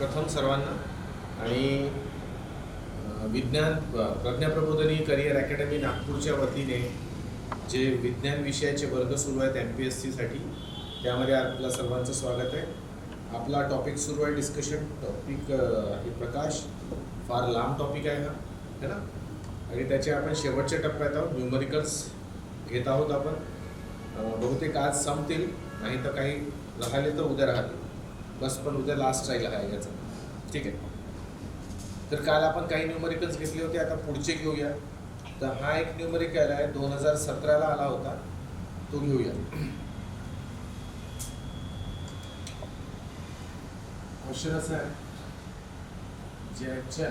प्रथम सर्वांना आणि विज्ञान प्रज्ञाप्रबोधिनी करिअर अकॅडमी नागपूरच्या वतीने जे विज्ञान विषयाचे वर्ग सुरू आहेत MPSCसाठी, त्यामध्ये आपल्या सर्वांचं स्वागत आहे. आपला टॉपिक सुरू आहे डिस्कशन. टॉपिक हे प्रकाश फार लांब टॉपिक आहे हा, है ना, आणि त्याच्या आपण शेवटच्या टप्प्यात आहोत. न्यूमरिकल्स घेत आहोत आपण. बहुतेक आज संपतील, नाही तर काही राहिले तर उद्या राहतील. बस, पण उद्या लास्ट राहील आहे याचा. ठीक आहे. तर काल आपण काही न्यूमरिकल्स घेतले होते, आता पुढचे घेऊया. तर हा एक न्यूमरिकल आहे, 2017ला आला होता, तो घेऊया. क्वेश्चन असा आहे, ज्याच्या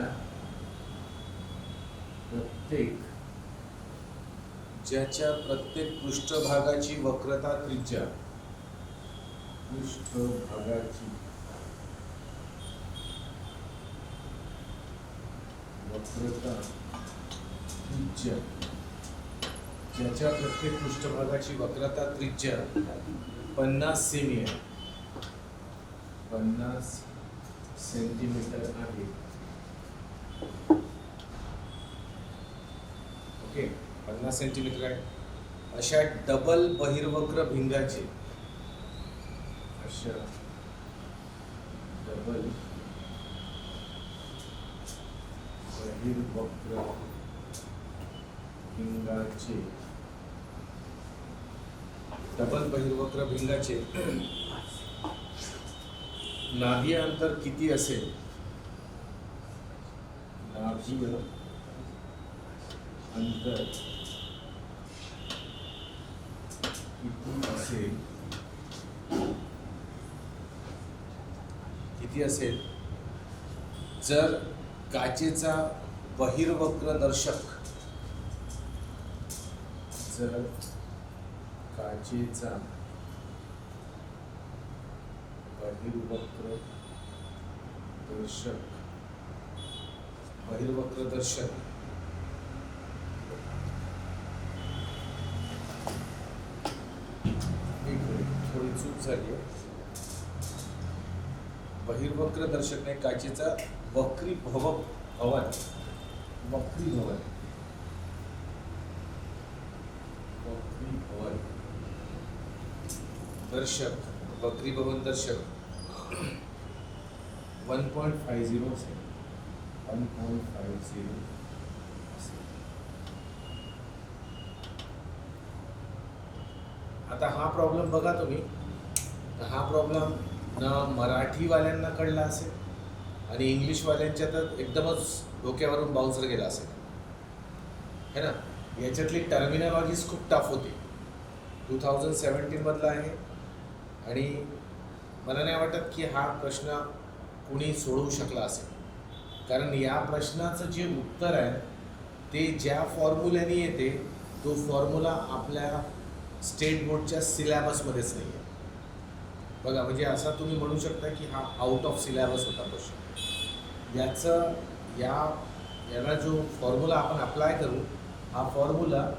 प्रत्येक पृष्ठभागाची वक्रता त्रिज्या ज्याच्या प्रत्येक पृष्ठभागाची वक्रता त्रिज्या 50 सेमी आहे, 50 सेंटीमीटर आहे. ओके, 50 सेंटीमीटर आहे. अशा डबल बहिर्वक्र भिंगाचे डबल बहिर्वक्र भिंगाचे नाभीय अंतर किती असेल? नाभीय अंतर किती असेल जर काचेचा बहिर्वक्र दर्शक बहिर्वक्र दर्शक थोडी चूक झाली आहे. बहिर्वक्र दर्शक नाही, काचेचा वक्रीभवन दर्शक 1.50 असेल. 1.50. आता हा प्रॉब्लेम बघा तुम्ही. हा प्रॉब्लेम ना मराठीवाल्यांना कळला असेल आणि इंग्लिशवाल्यांच्या तर एकदमच डोक्यावरून बाउन्सर गेला असेल, है ना. याच्यातली टर्मिनॉलॉजीज खूप टफ होती. 2017 मधला आहे आणि मला नाही वाटत की हा प्रश्न कुणी सोडवू शकला असेल, कारण या प्रश्नाचं जे उत्तर आहे ते ज्या फॉर्म्युल्याने येते तो फॉर्म्युला आपल्या स्टेट बोर्डच्या सिलॅबसमध्येच नाही आहे. बघा, म्हणजे असा तुम्ही म्हणू शकता की हा आउट ऑफ सिलॅबस होता प्रश्न. याला जो फॉर्म्युला आपण अप्लाय करू, हा फॉर्म्युला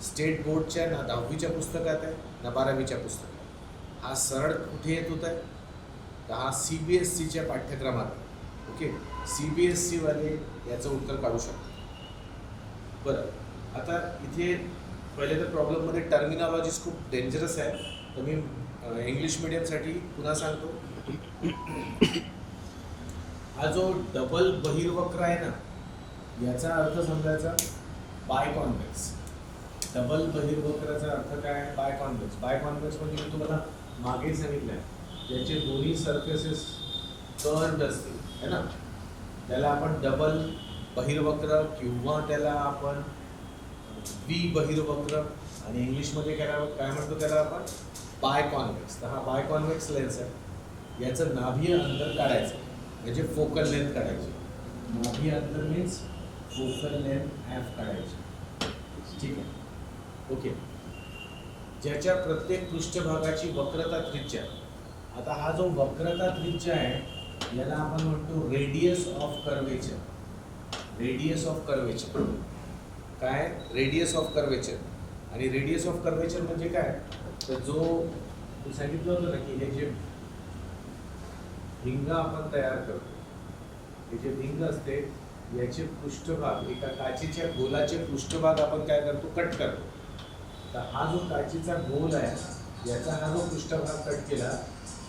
स्टेट बोर्डच्या ना 10वीच्या पुस्तकात आहे ना 12वीच्या पुस्तकात. हा सरळ कुठे येत होता आहे तर हा CBSCच्या पाठ्यक्रमात. ओके, CBSCवाले याचं उत्तर काढू शकतात. बरं, आता इथे पहिले तर प्रॉब्लेममध्ये टर्मिनॉलॉजीज खूप डेंजरस आहे, तर मी इंग्लिश मीडियमसाठी पुन्हा सांगतो. हा जो डबल बहिर्वक्र आहे ना, याचा अर्थ समजायचा बायकॉन्व्हेक्स. डबल बहिर्वक्राचा अर्थ काय आहे? बायकॉन्व्हेक्स. बायकॉन्व्हेक्स म्हणजे मी तुम्हाला मागे सांगितलं आहे, ज्याचे दोन्ही सरफेसेस कर्व्ड असतील, है ना, त्याला आपण डबल बहिर्वक्र किंवा त्याला आपण द्विबहिर्वक्र, आणि इंग्लिशमध्ये काय म्हणतो त्याला आपण बायकॉन्व्हेक्स. तर हा बायकॉन्व्हेक्स लेन्स आहे. याचं नाभीय अंतर काढायचं म्हणजे फोकल लेंथ काढायची. नाभीय अंतर मीन्स फोकल लेंथ F काढायची. ठीक आहे, ओके. ज्याच्या प्रत्येक पृष्ठभागाची वक्रता त्रिज्या. आता हा जो वक्रता त्रिज्या आहे याला आपण म्हणतो रेडियस ऑफ कर्वेचर. काय? Radius of curvature. आणि रेडियस ऑफ कर्वेचर म्हणजे काय? तर जो सांगितलं होतं ना की हे जे भिंग आपण तयार करतो. हे जे भिंग असते याचे पृष्ठभाग, एका काचेच्या गोलाचे पृष्ठभाग आपण काय करतो, कट करतो. तर हा जो काचेचा गोल आहे याचा हा जो पृष्ठभाग कट केला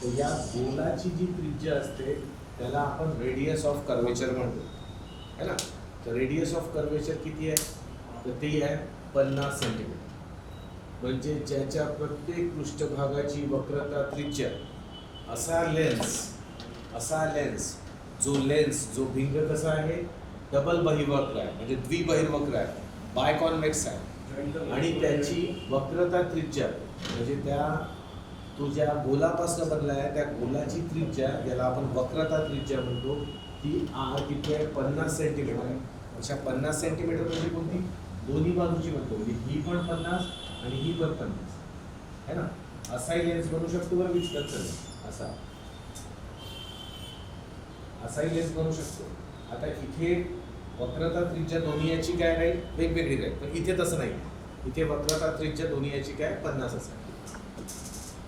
तर या गोलाची जी त्रिज्या असते त्याला आपण रेडियस ऑफ कर्वेचर म्हणतो, है ना. तर रेडियस ऑफ कर्वेचर किती आहे, तर ती आहे 50 सेंटीमीटर. म्हणजे ज्याच्या प्रत्येक पृष्ठभागाची वक्रता त्रिज्या असा लेन्स जो भिंग कसा आहे, डबल बहिर्वक्र आहे, म्हणजे द्विबहिर्वक्र आहे, बायकॉन्वेक्स आहे. आणि त्याची वक्रता त्रिज्या म्हणजे तो ज्या गोलापासून बनला आहे त्या गोलाची त्रिज्या, ज्याला आपण वक्रता त्रिज्या म्हणतो, ती किती आहे, 50 सेंटीमीटर आहे. अशा 50 सेंटीमीटर म्हणजे कोणती, दोन्ही बाजूची म्हणतो, म्हणजे ही पण 50 आणि ही पण 50 है ना. असाही लेन्स बनवू शकतो बरं विस्तार, असाही लेन्स बनवू शकतो. आता इथे वक्रता त्रिज्या दोन्ही याची काय राहील, वेगवेगळी राहील. पण इथे तसं नाही, इथे वक्रता त्रिज्या दोन्ही याची काय 50 असेल.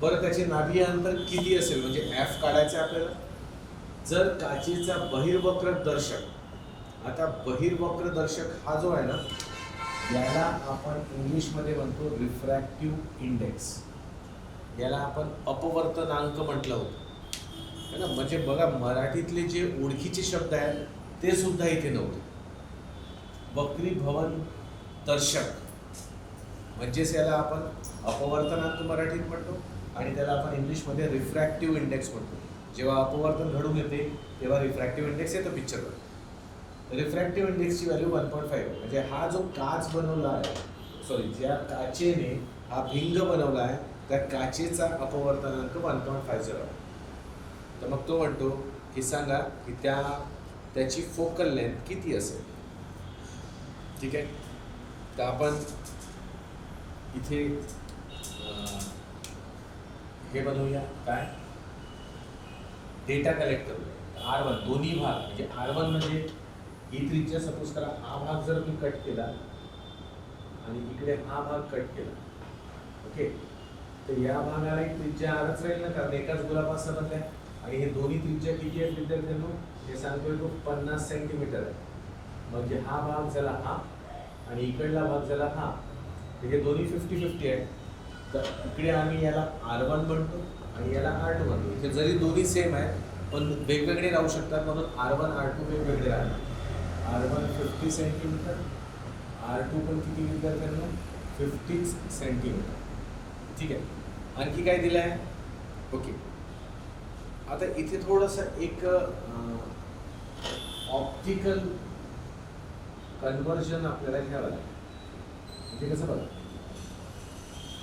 बरं त्याचे नाभीय अंतर किती असेल, म्हणजे एफ काढायचं आपल्याला. जर काचेचा बहिर्वक्र दर्शक, आता बहिर्वक्र दर्शक हा जो आहे ना याला आपण इंग्लिशमध्ये म्हणतो रिफ्रॅक्टिव्ह इंडेक्स, याला आपण अपवर्तनांक म्हटलं होतं, है ना. म्हणजे बघा मराठीतले जे ओळखीचे शब्द आहेत ते सुद्धा इथे नव्हते. वक्रीभवन दर्शक म्हणजेच याला आपण अपवर्तनांक मराठीत म्हणतो आणि त्याला आपण इंग्लिशमध्ये रिफ्रॅक्टिव्ह इंडेक्स म्हणतो. जेव्हा अपवर्तन घडून येते तेव्हा रिफ्रॅक्टिव्ह इंडेक्स येतं पिक्चरवर. रिफ्रॅक्टिव्ह इंडेक्सची व्हॅल्यू 1.5, म्हणजे हा जो काच बनवला आहे, ज्या काचेने हा भिंग बनवला आहे त्या काचेचा अपवर्तनांक 1.50 आहे. तर मग तो म्हणतो की सांगा की त्याची फोकल लेंथ किती असेल. ठीक आहे, तर आपण इथे हे बनवूया, काय डेटा कलेक्ट करूया. R1 दोन्ही भाग, म्हणजे R1 म्हणजे ही त्रिज्या, सपोज करा हा भाग जर मी कट केला आणि इकडे हा भाग कट केला, ओके, तर या भागाला एक त्रिज्या Rच राहील ना, कारण एकाच गोलापासून बनलाय. आणि हे दोन्ही त्रिज्या किती आहेत विद्यार्थ्यांनो, हे सांगतोय तो 50 सेंटीमीटर आहे. म्हणजे हा भाग झाला हा आणि इकडला भाग झाला हा, तर हे दोन्ही 50-50 आहे. तर इकडे आम्ही याला R1 म्हणतो आणि याला R2 म्हणतो. इथे जरी दोन्ही सेम आहे पण वेगवेगळे राहू शकतात, म्हणून R1 R2 वेगवेगळे राहतात. R1 50 सेंटीमीटर, R2 पण किती विद्यार्थ्यांना 50 सेंटीमीटर. ठीक आहे, आणखी काय दिलं आहे, ओके. आता इथे थोडंसं एक ऑप्टिकल कन्व्हर्जन आपल्याला घ्यावं लागेल. म्हणजे कसं बघा,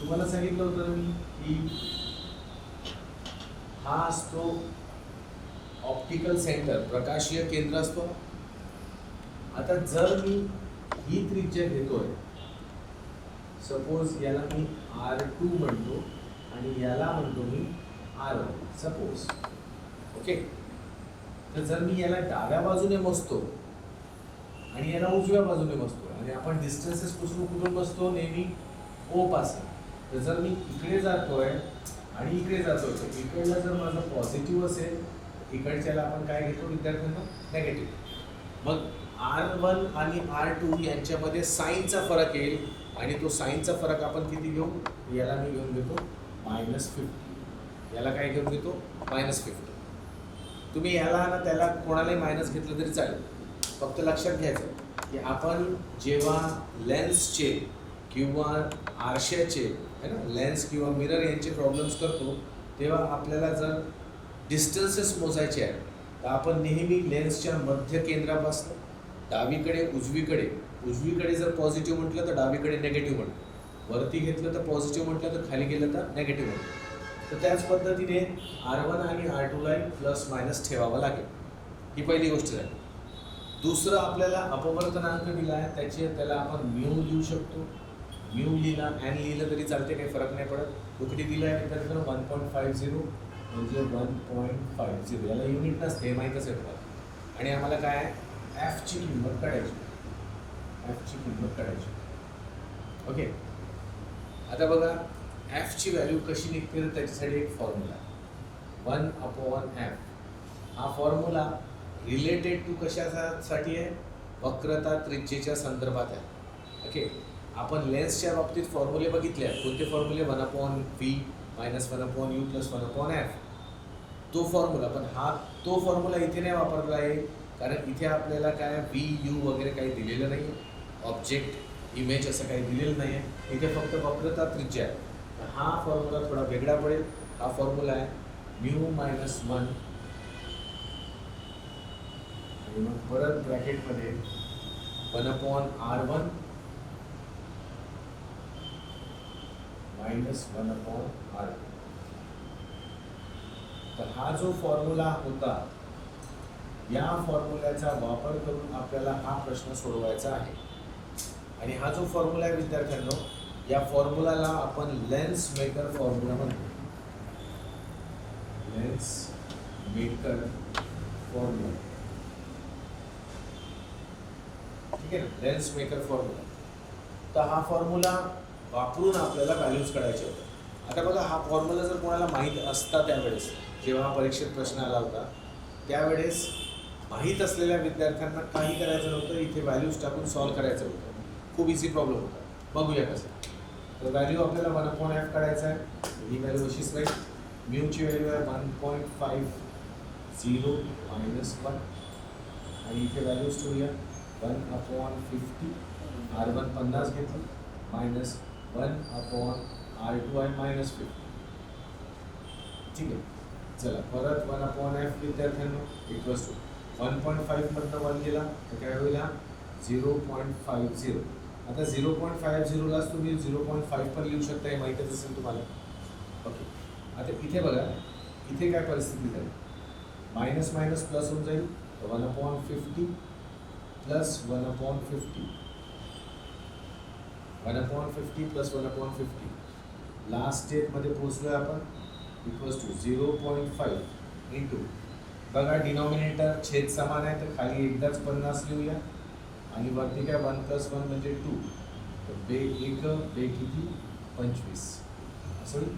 तुम्हाला सांगितलं होतं मी की हा असतो ऑप्टिकल सेंटर, प्रकाशीय केंद्र असतो. आता जर मी ही त्रिज्या घेतोय, सपोज याला मी R2 म्हणतो आणि याला म्हणतो मी R1 सपोज, ओके. तर जर मी याला डाव्या बाजूने मोजतो आणि याला उजव्या बाजूने मोजतो आणि आपण डिस्टन्सेस कुठून मोजतो, नेहमी O पासून. तर जर मी इकडे जातोय आणि इकडे जातोय, तर इकडला जर माझं पॉझिटिव्ह असेल, इकडच्याला आपण काय घेतो विद्यार्थ्यांना, नेगेटिव्ह. मग R1 आणि R2 यांच्यामध्ये साईनचा फरक येईल आणि तो साईनचा फरक आपण किती घेऊ, याला मी घेऊन घेतो -50, याला काय घेऊन घेतो -50. तुम्ही याला ना त्याला कोणालाही मायनस घेतलं तरी चालेल. फक्त लक्षात घ्यायचं की आपण जेव्हा लेन्सचे किंवा आरशाचे, है ना, लेन्स किंवा मिरर यांचे प्रॉब्लेम्स करतो तेव्हा आपल्याला जर डिस्टन्सेस मोजायचे आहेत तर आपण नेहमी लेन्सच्या मध्य केंद्रापासून डावीकडे उजवीकडे जर पॉझिटिव्ह म्हटलं तर डावीकडे नेगेटिव्ह म्हणतो, वरती घेतलं तर पॉझिटिव्ह म्हटलं तर खाली गेलं तर नेगेटिव्ह म्हणतो. तर त्याच पद्धतीने R1 आणि R2ला प्लस मायनस ठेवावं लागेल. ही पहिली गोष्ट आहे. दुसरं आपल्याला अपवर्तनांक दिला आहे, त्याला आपण म्यू लिहू शकतो. म्यू लिहिला, एन लिहिलं तरी चालते, काही फरक नाही पडत. कुठे दिलं आहे तर 1.50 म्हणजे 1.50, याला युनिट नसते, माहीतच आहे तुम्हाला. आणि आम्हाला काय आहे, एफची किंमत काढायची, ओके. आता बघा एफची व्हॅल्यू कशी निघते, तर त्याच्यासाठी एक फॉर्म्युला 1/f. हा फॉर्म्युला रिलेटेड टू कशासाठी आहे? वक्रता त्रिज्येच्या संदर्भात आहे. ओके, आपण लेन्सच्या बाबतीत फॉर्म्युले बघितले आहेत. कोणते फॉर्म्युले? 1/v minus 1/u plus 1/f. तो फॉर्म्युला, पण हा तो फॉर्म्युला इथे नाही वापरला आहे, कारण इथे आपल्याला काय व्ही यू वगैरे काही दिलेलं नाही आहे, ऑब्जेक्ट इमेज असं काही दिलेलं नाही आहे. इथे फक्त वक्रता त्रिज्या आहे. हा फॉर्म्युला थोडा वेगळा पडेल. हा फॉर्म्युला आहे म्यू मायनस 1 आणि मग परत ब्रॅकेटमध्ये 1/r1 मायनस 1/r. तर हा जो फॉर्म्युला होता, या फॉर्म्युल्याचा वापर करून आपल्याला हा प्रश्न सोडवायचा आहे. आणि हा जो फॉर्म्युला आहे विद्यार्थ्यांनो, या फॉर्म्युलाला आपण लेन्स मेकर फॉर्म्युला म्हणतो. लेन्स मेकर फॉर्म्युला, ठीक आहे ना, लेन्स मेकर फॉर्म्युला. तर हा फॉर्म्युला वापरून आपल्याला व्हॅल्यूज काढायचे होते. आता बघा, हा फॉर्म्युला जर कोणाला माहीत असता त्यावेळेस, जेव्हा हा परीक्षेत प्रश्न आला होता त्यावेळेस माहीत असलेल्या विद्यार्थ्यांना काही करायचं नव्हतं, इथे व्हॅल्यूज टाकून सॉल्व करायचं होतं. खूप इझी प्रॉब्लेम होता. बघूया कसं. तर व्हॅल्यू आपल्याला 1/f काढायचं आहे. ही व्हॅल्यू अशीच राहील. म्यूची व्हॅल्यू आहे 1.50 मायनस 1 आणि इथे व्हॅल्यूज ठेवूया 1/50. r1 50 घेतली मायनस 1/r2 आहे मायनस 50. ठीक आहे, चला परत 1/f विद्यार्थ्यांनो इक्वल्स टू 1.5 मधनं 1 गेला तर काय होईल? 0.50. आता 0.50 लाच तुम्ही 0.5 पण लिहू शकता, हे माहीतच असेल तुम्हाला. ओके, आता इथे बघा, इथे काय परिस्थिती झाली? मायनस मायनस प्लस होऊन जाईल. 1/50 प्लस 1/50, 1/50 प्लस 1/50. लास्ट स्टेपमध्ये पोहोचलोय आपण. इक्वल्स टू 0.5 इंटू, बघा डिनॉमिनेटर छेद समान आहे तर खाली एकदाच 50 लिहूया आणि वरती काय 1 + 1 म्हणजे 2. तर बे किती? 25 असं होईल.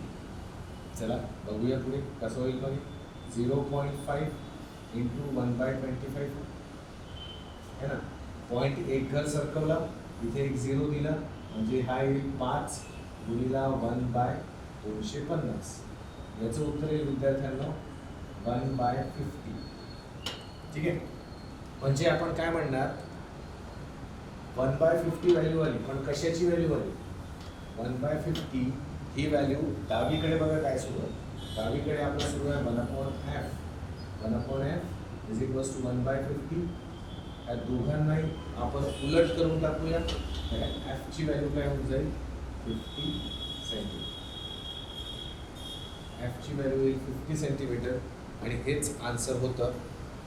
चला बघूया पुढे कसं होईल. बघ 0.5 इंटू 1/25 है ना. पॉईंट एक घर सरकवला, इथे एक 0 दिला म्हणजे हा येईल 5 गुणिला 1/250. याचं उत्तर येईल विद्यार्थ्यांना 1/50. ठीक आहे, म्हणजे आपण काय म्हणणार, 1/50 व्हॅल्यू आली, पण कशाची व्हॅल्यू आली? 1/50 ही व्हॅल्यू डावीकडे बघा काय सुरू आहे. डावीकडे आपलं सुरू आहे 1/f. 1/f is equals to 1/50. या दोघांनाही आपण उलट करून टाकूया. f ची व्हॅल्यू काय होऊन जाईल? 50 सेंटीमीटर. f ची व्हॅल्यू येईल 50 सेंटीमीटर आणि हेच आन्सर होतं.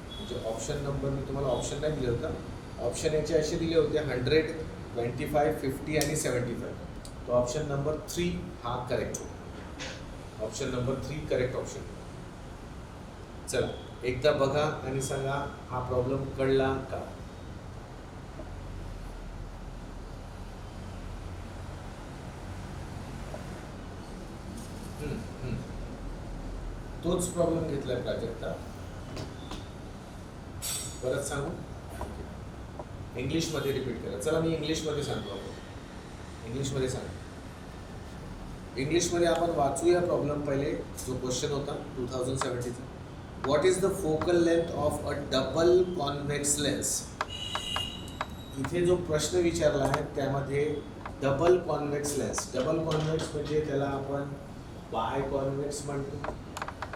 म्हणजे ऑप्शन नंबर, मी तुम्हाला ऑप्शन नाही दिलं होतं, ऑप्शन याचे असे दिले होते 100, 25, 50 आणि 75. तो ऑप्शन नंबर 3 हा करेक्ट होता. Option number 3 correct option. चला एकदा बघा आणि सांगा हा प्रॉब्लेम कळला का? तोच प्रॉब्लेम घेतलाय प्राजक्ता. परत सांगू? इंग्लिशमध्ये रिपीट करा. चला मी इंग्लिशमध्ये सांगतो. आपण इंग्लिशमध्ये सांग. इंग्लिशमध्ये आपण वाचूया प्रॉब्लेम पहिले. जो क्वेश्चन होता 2017चा. What is the focal length of a double convex lens? इथे जो प्रश्न विचारला आहे त्यामध्ये double convex lens. Double convex म्हणजे त्याला आपण बाय कॉन्व्हेक्स म्हणतो.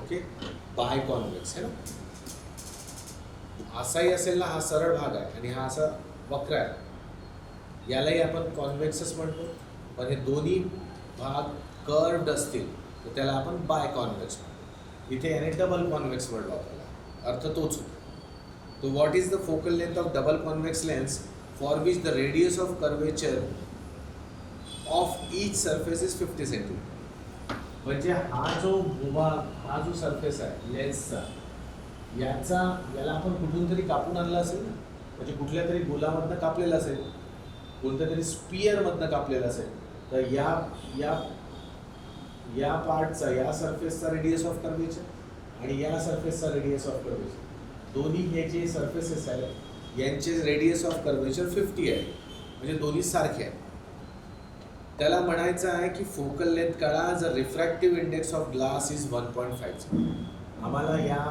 ओके, बाय कॉन्व्हेक्स है ना. असाही असेल ना, हा सरळ भाग आहे आणि हा असा वक्र आहे, यालाही आपण कॉन्व्हेक्सच म्हणतो. पण हे दोन्ही भाग कर्व्ड असतील तर त्याला आपण बाय कॉन्व्हेक्स म्हणतो. इथे याने डबल कॉन्व्हेक्स वर्ड वापरला, अर्थ तोच होतो. तो what is the focal length of double convex lens for which the radius of curvature of each surface is 50 centimetre. म्हणजे हा जो भूभाग, हा जो सरफेस आहे लेन्सचा, याला आपण कुठून तरी कापून आणला असेल ना, म्हणजे कुठल्या तरी गोलामधनं कापलेलं असेल, कोणत्या तरी स्पिअरमधनं कापलेलं असेल. तर या पार्टचा, या सरफेसचा रेडियस ऑफ कर्वेचर आणि या सरफेसचा रेडियस ऑफ कर्वेचर दोन्ही हे जे सरफेसेस आहेत यांचे रेडियस ऑफ कर्वेचर 50 आहे, म्हणजे दोन्ही सारखे आहेत. त्याला म्हणायचं आहे की फोकल लेंथ काढा जर refractive index of glass is 1.5. आम्हाला या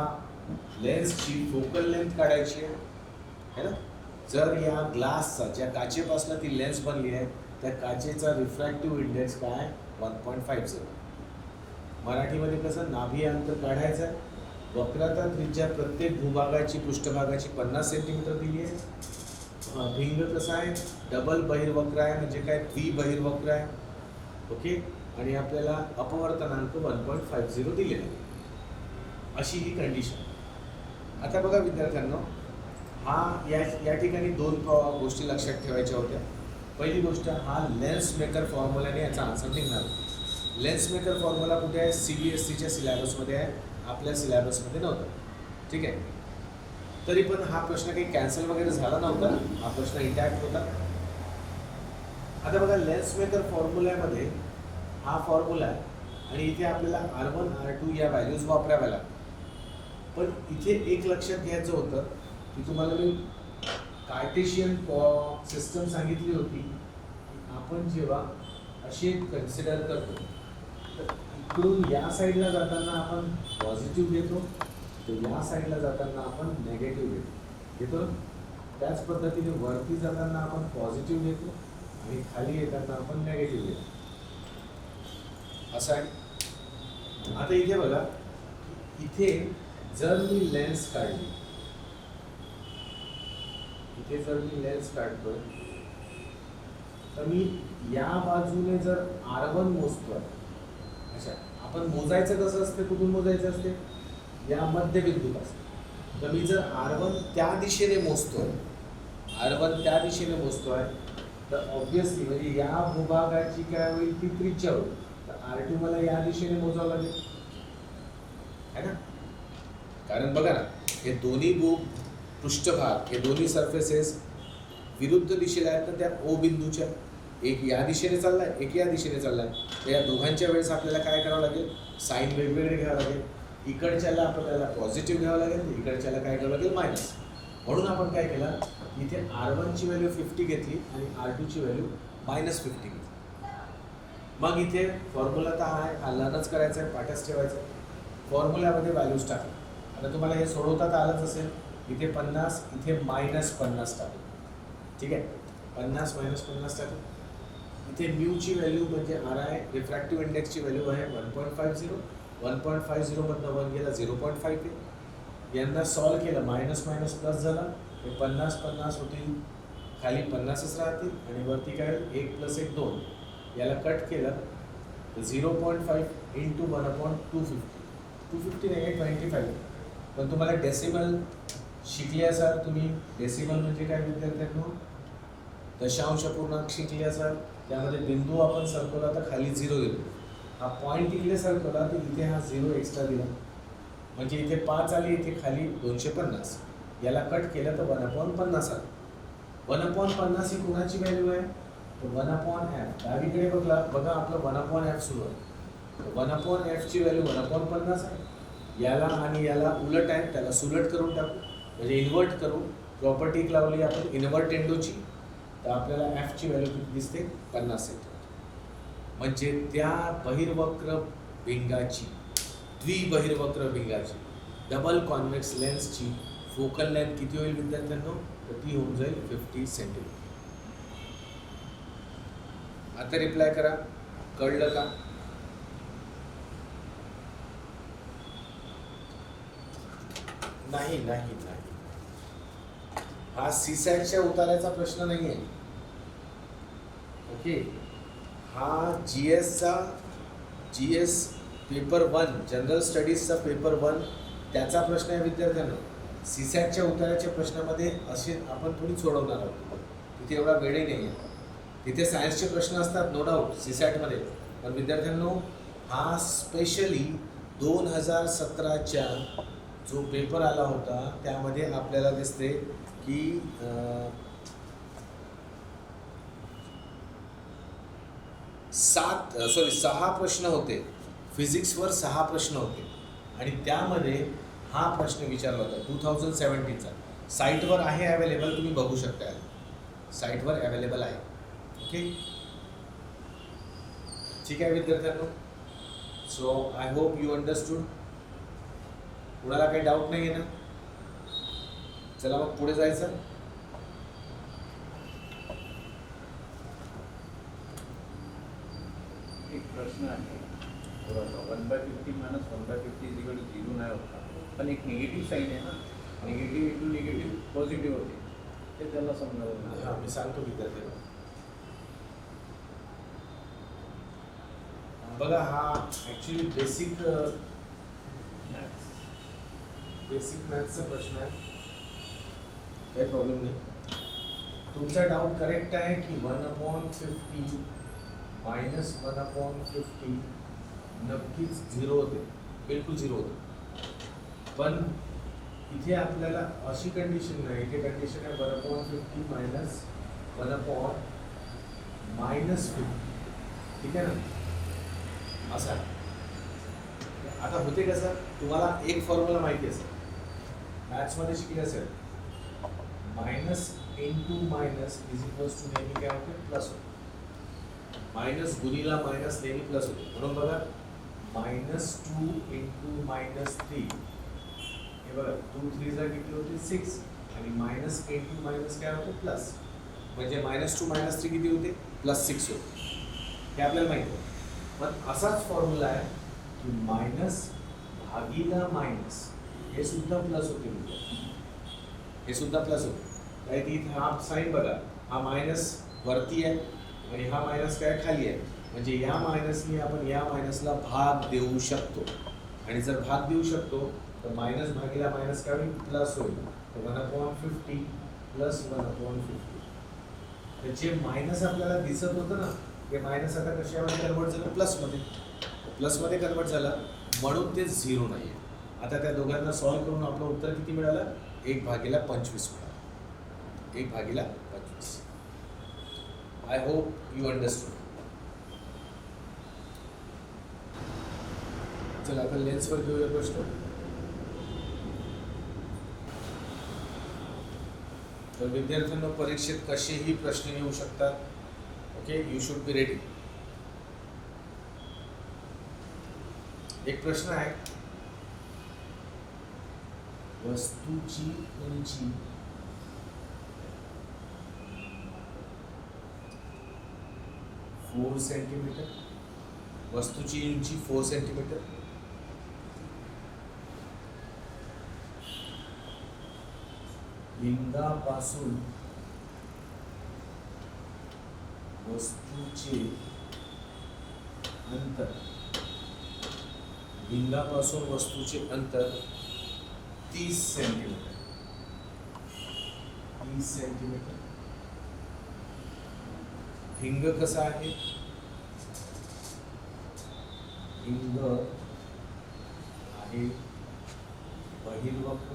लेन्सची फोकल लेंथ काढायची आहे ना. जर या ग्लासचा, ज्या काचेपासून ती लेन्स बनली आहे, त्या काचेचा रिफ्रॅक्टिव्ह इंडेक्स काय 1.50. मराठीमध्ये कसं नाभी अंतर काढायचं आहे. वक्रता त्रिज्या प्रत्येक भूभागाची पृष्ठभागाची 50 सेंटीमीटर दिली आहे. भिंग कसा आहे, डबल बहिर्वक्र आहे, म्हणजे काय द्विबहिर्वक्र आहे. ओके, आणि आपल्याला अपवर्तनांक 1.50 दिलेला आहे. अशी ही कंडिशन. आता बघा विद्यार्थ्यांनो, या ठिकाणी दोन गोष्टी लक्षात ठेवायच्या होत्या. पहिली गोष्ट, हा लेन्स मेकर फॉर्म्युलाने याचा आन्सर निघणार. लेन्स मेकर फॉर्म्युला कुठे आहे, CBSEच्या सिलेबसमध्ये आहे, आपल्या सिलेबसमध्ये नव्हतं. ठीक आहे, तरी पण हा प्रश्न काही कॅन्सल वगैरे झाला नव्हता, हा प्रश्न इंटॅक्ट होता. आता बघा, लेन्स मेकर फॉर्म्युल्यामध्ये हा फॉर्म्युला आहे आणि इथे आपल्याला R1 R2 या व्हॅल्यूज वापराव्या लागतात. पण इथे एक लक्षात घ्यायचं होतं की तुम्हाला मी कार्टेशियन सिस्टम सांगितली होती की आपण जेव्हा असे कन्सिडर करतो तर इकडून या साईडला जाताना आपण पॉझिटिव्ह घेतो, तर या साईडला जाताना आपण नेगेटिव्ह घेतो. त्याच पद्धतीने वरती जाताना आपण पॉझिटिव्ह घेतो आणि खाली येताना आपण नेगेटिव्ह घेतो, असं आहे. आता इथे बघा, इथे जर मी लेन्स काढली, इथे जर मी लेन्स काढतोय तर मी या बाजूने जर R1 मोजतोय. अच्छा, आपण मोजायचं कसं असते, कुठून मोजायचं असते, या मध्यबिंदूपासून. तर मी जर R1 त्या दिशेने मोजतोय, R1 त्या दिशेने मोजतोय, तर ऑब्विसली म्हणजे या भूभागाची काय होईल, ती त्रिज्या होईल. तर R2 मला या दिशेने मोजावं लागेल, है ना. कारण बघा ना, हे दोन्ही पृष्ठभाग, हे दोन्ही सरफेसेस विरुद्ध दिशेला आहेत ना, त्या O बिंदूच्या. एक या दिशेने चाललाय, एक या दिशेने चाललाय. तर या दोघांच्या वेळेस आपल्याला काय करावं लागेल, साईन वेगवेगळे घ्यावं लागेल. इकडच्याला आपल्याला पॉझिटिव्ह घ्यावं लागेल, इकडच्याला काय घ्यावं लागेल, मायनस. म्हणून आपण काय केलं, इथे R1ची व्हॅल्यू 50 घेतली आणि R2ची व्हॅल्यू -50 घेतली. मग इथे फॉर्म्युला तर आहे, हा लर्नच करायचा आहे, पाठच ठेवायचा आहे. फॉर्म्युल्यामध्ये व्हॅल्यूज टाकली. आता तुम्हाला हे सोडवता तर आलंच असेल. इथे 50, इथे -50 टाकू. ठीक आहे, 50 - 50 टाकू. इथे म्यूची व्हॅल्यू म्हणजे RI रिफ्रॅक्टिव्ह इंडेक्सची व्हॅल्यू आहे 1.50. 1.50 मधनं 1 गेला 0.5 आहे. यांना सॉल्व केलं, मायनस प्लस झाला, हे 50 होतील, खाली 50च राहतील आणि वरती काय 1 + 1 2. याला कट केलं तर 0.5 × 1/250. 250 नाही, 25. पण तुम्हाला डेसिमल शिकले असाल तुम्ही. डेसिमल म्हणजे काय विद्यार्थ्यांनो, दशांश पूर्णांक शिकले असाल. त्यामध्ये बिंदू आपण सरकवला तर खाली 0 दिलो. हा पॉईंट इकडे सरकवला तर इथे हा 0 एक्स्ट्रा दिला, म्हणजे इथे 5 आली, इथे खाली 250. याला कट केलं तर 1/50 आलं. 1/50 ही कोणाची व्हॅल्यू आहे, तर 1/f. डावीकडे बघा आपलं 1/f सुरू आहे. 1/f ची व्हॅल्यू 1/50 आहे. याला आणि याला उलट आहे, त्याला सुलट करून टाकू, म्हणजे इन्व्हर्ट करू. प्रॉपर्टी लावली आपण इन्व्हर्टेंडोची, तर आपल्याला f ची व्हॅल्यू किती दिसते, 50 सेंटीमीटर. म्हणजे त्या बहिर्वक्र भिंगाची, द्विबहिर्वक्र भिंगाची, डबल कॉन्व्हेक्स लेन्सची फोकल लेंथ किती होईल विद्यार्थ्यांनो, तर ती होऊन जाईल 50 सेंटीमीटर. आता रिप्लाय करा, कळलं का? नाही. हा सीसॅटच्या उताराचा प्रश्न नाही आहे. ओके, हा GS पेपर 1 जनरल स्टडीजचा पेपर 1 त्याचा प्रश्न आहे विद्यार्थ्यांना. सीसॅटच्या उताराच्या प्रश्नामध्ये असे आपण थोडी सोडवणार आहोत, तिथे एवढा वेळही नाही आहे. तिथे सायन्सचे प्रश्न असतात नो डाऊट सीसॅटमध्ये, पण विद्यार्थ्यांनो हा स्पेशली 2017च्या जो पेपर आला होता त्यामध्ये आपल्याला दिसते की 6 प्रश्न होते. फिजिक्सवर 6 प्रश्न होते आणि त्यामध्ये हा प्रश्न विचारला होता 2017चा. साईटवर आहे अवेलेबल, तुम्ही बघू शकता. साईटवर अवेलेबल आहे. ओके, ठीक आहे विद्यार्थ्यांनो. So I hope you understood. कुणाला काही डाऊट नाही आहे ना? चला मग पुढे जायचं. एक प्रश्न आहे 1/50 मायनस 1/50 इज इक्वल टू 0 नाही होता, पण एक निगेटिव्ह साईन आहे ना, निगेटिव्ह इंटू निगेटिव्ह पॉझिटिव्ह होते, ते त्याला समजावं. हां, मी सांगतो विद्यार्थ्यांना. बघा, हा ॲक्च्युली बेसिक मॅथ्सचा प्रश्न आहे, काही प्रॉब्लेम नाही. तुमचा डाऊट करेक्ट आहे की 1/50 मायनस 1/50 नक्कीच 0 होते, बिलकुल 0 होते. पण इथे आपल्याला अशी कंडिशन नाही, इथे कंडिशन आहे 1/50 मायनस 1/-50. ठीक आहे ना? असा आता होते कसं, तुम्हाला एक फॉर्म्युला माहिती असेल, मॅथ्समध्ये शिकले असेल, minus into minus is equals to नेहमी काय होते, प्लस होते. मायनस गुणीला मायनस नेहमी प्लस होते. म्हणून बघा, -2 इंटू -3, हे बघा 2 3 जा किती होते 6, आणि मायनस इंटू मायनस काय होते प्लस, म्हणजे -2 -3 किती होते +6 होते. हे आपल्याला माहिती आहे. पण असाच फॉर्म्युला आहे की मायनस भागीला मायनस हे सुद्धा प्लस होते, हे सुद्धा प्लस होते. काय ती हा साईन बघा, हा मायनस वरती आहे आणि हा मायनस काय खाली आहे, म्हणजे या मायनसने आपण या मायनसला भाग देऊ शकतो. आणि जर भाग देऊ शकतो तर मायनस भागीला मायनस काय होईल, प्लस होईल. तर 1/50 प्लस 1/50. तर जे मायनस आपल्याला दिसत होतं ना, ते मायनस आता कशामध्ये कन्वर्ट झालं, प्लसमध्ये. प्लसमध्ये कन्वर्ट झालं, म्हणून ते 0 नाही आहे. आता त्या दोघांना सॉल्व्ह करून आपलं उत्तर किती मिळालं, 1/25 मिळालं. 1/25. I hope you understood. चला आता लेन्सवर घेऊया प्रश्न. तर विद्यार्थ्यांना परीक्षेत कसेही प्रश्न येऊ शकतात. Okay, you should be ready. एक प्रश्न आहे, वस्तूची उंची 4 सेंटीमीटर, वस्तूची उंची 4 सेंटीमीटर, भिंगापासून वस्तूचे अंतर, भिंगापासून वस्तूचे अंतर 30 सेंटीमीटर. 30 सेंटीमीटर. भिंग कसा आहे, भिंग आहे बहिर्वक्र.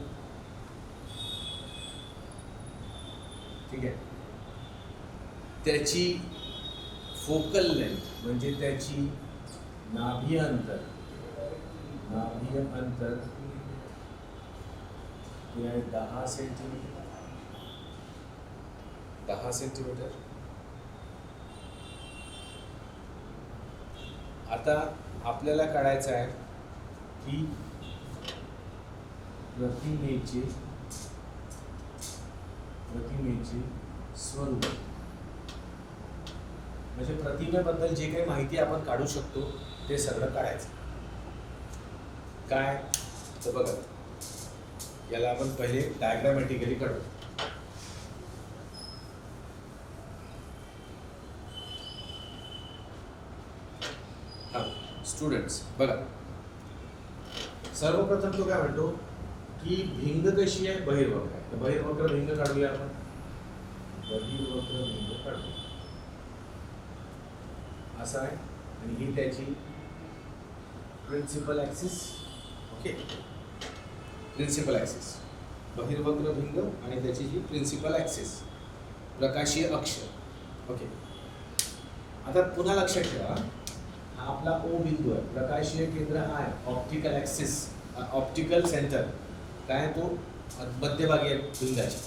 ठीक आहे. त्याची फोकल लेंथ म्हणजे त्याची नाभीय अंतर, हे आहे 10 सेंटीमीटर. 10 सेंटीमीटर. आता आपल्याला काढायचं आहे की प्रतिमेचे स्वरूप, म्हणजे प्रतिमेबद्दल जे काही माहिती आपण काढू शकतो ते सगळं काढायचं. काय तर बघा, याला आपण पहिले डायग्रामॅटिकली काढू. हा स्टुडंट्स बघा, सर्वप्रथम तो काय म्हणतो की भिंग कशी आहे, बहिर्वक्र आहे. तर बहिर्वक्र भिंग काढूया आपण. बहिर्वक्र भिंग काढूया असं आहे, आणि ही त्याची principal axis. Okay, principal axis, बहिर्वक्र भिंग आणि त्याची जी प्रिन्सिपल ॲक्सिस, प्रकाशीय अक्ष. ओके, आता पुन्हा लक्षात ठेवा, हा आपला ओ बिंदू आहे, प्रकाशीय केंद्र हा आहे, ऑप्टिकल ॲक्सिस ऑप्टिकल सेंटर काय तो मध्यभागी आहे भिंगाच्या.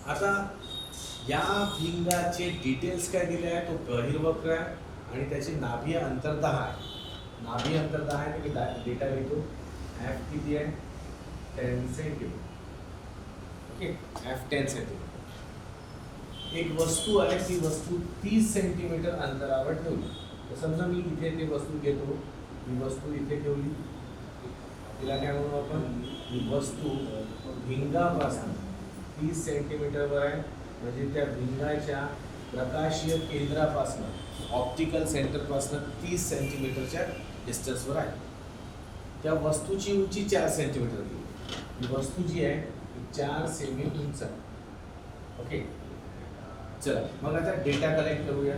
आता या भिंगाचे डिटेल्स काय दिले आहे, तो बहिर्वक्र आहे आणि त्याची नाभी अंतर्दाह आहे. नाभी अंतर्दाह आहे की डेटा लिहितो एफ किती आहे 10 सेंटीमीटर. Okay F 10 centimetre. एक वस्तू आहे, ती वस्तू 30 सेंटीमीटर अंतरावर ठेवली. तर समजा मी इथे ती वस्तू घेतो, ही वस्तू इथे ठेवली, तिला काय म्हणू आपण, ही वस्तू भिंगापासून 30 सेंटीमीटरवर आहे, म्हणजे त्या भिंगाच्या प्रकाशीय केंद्रापासून ऑप्टिकल सेंटरपासून 30 सेंटीमीटरच्या डिस्टन्सवर आहे. त्या वस्तूची उंची 4 सेंटीमीटर दिली. ही वस्तू जी आहे ती 4 सेमी उंच आहे. ओके चला मग आता डेटा कलेक्ट करूया.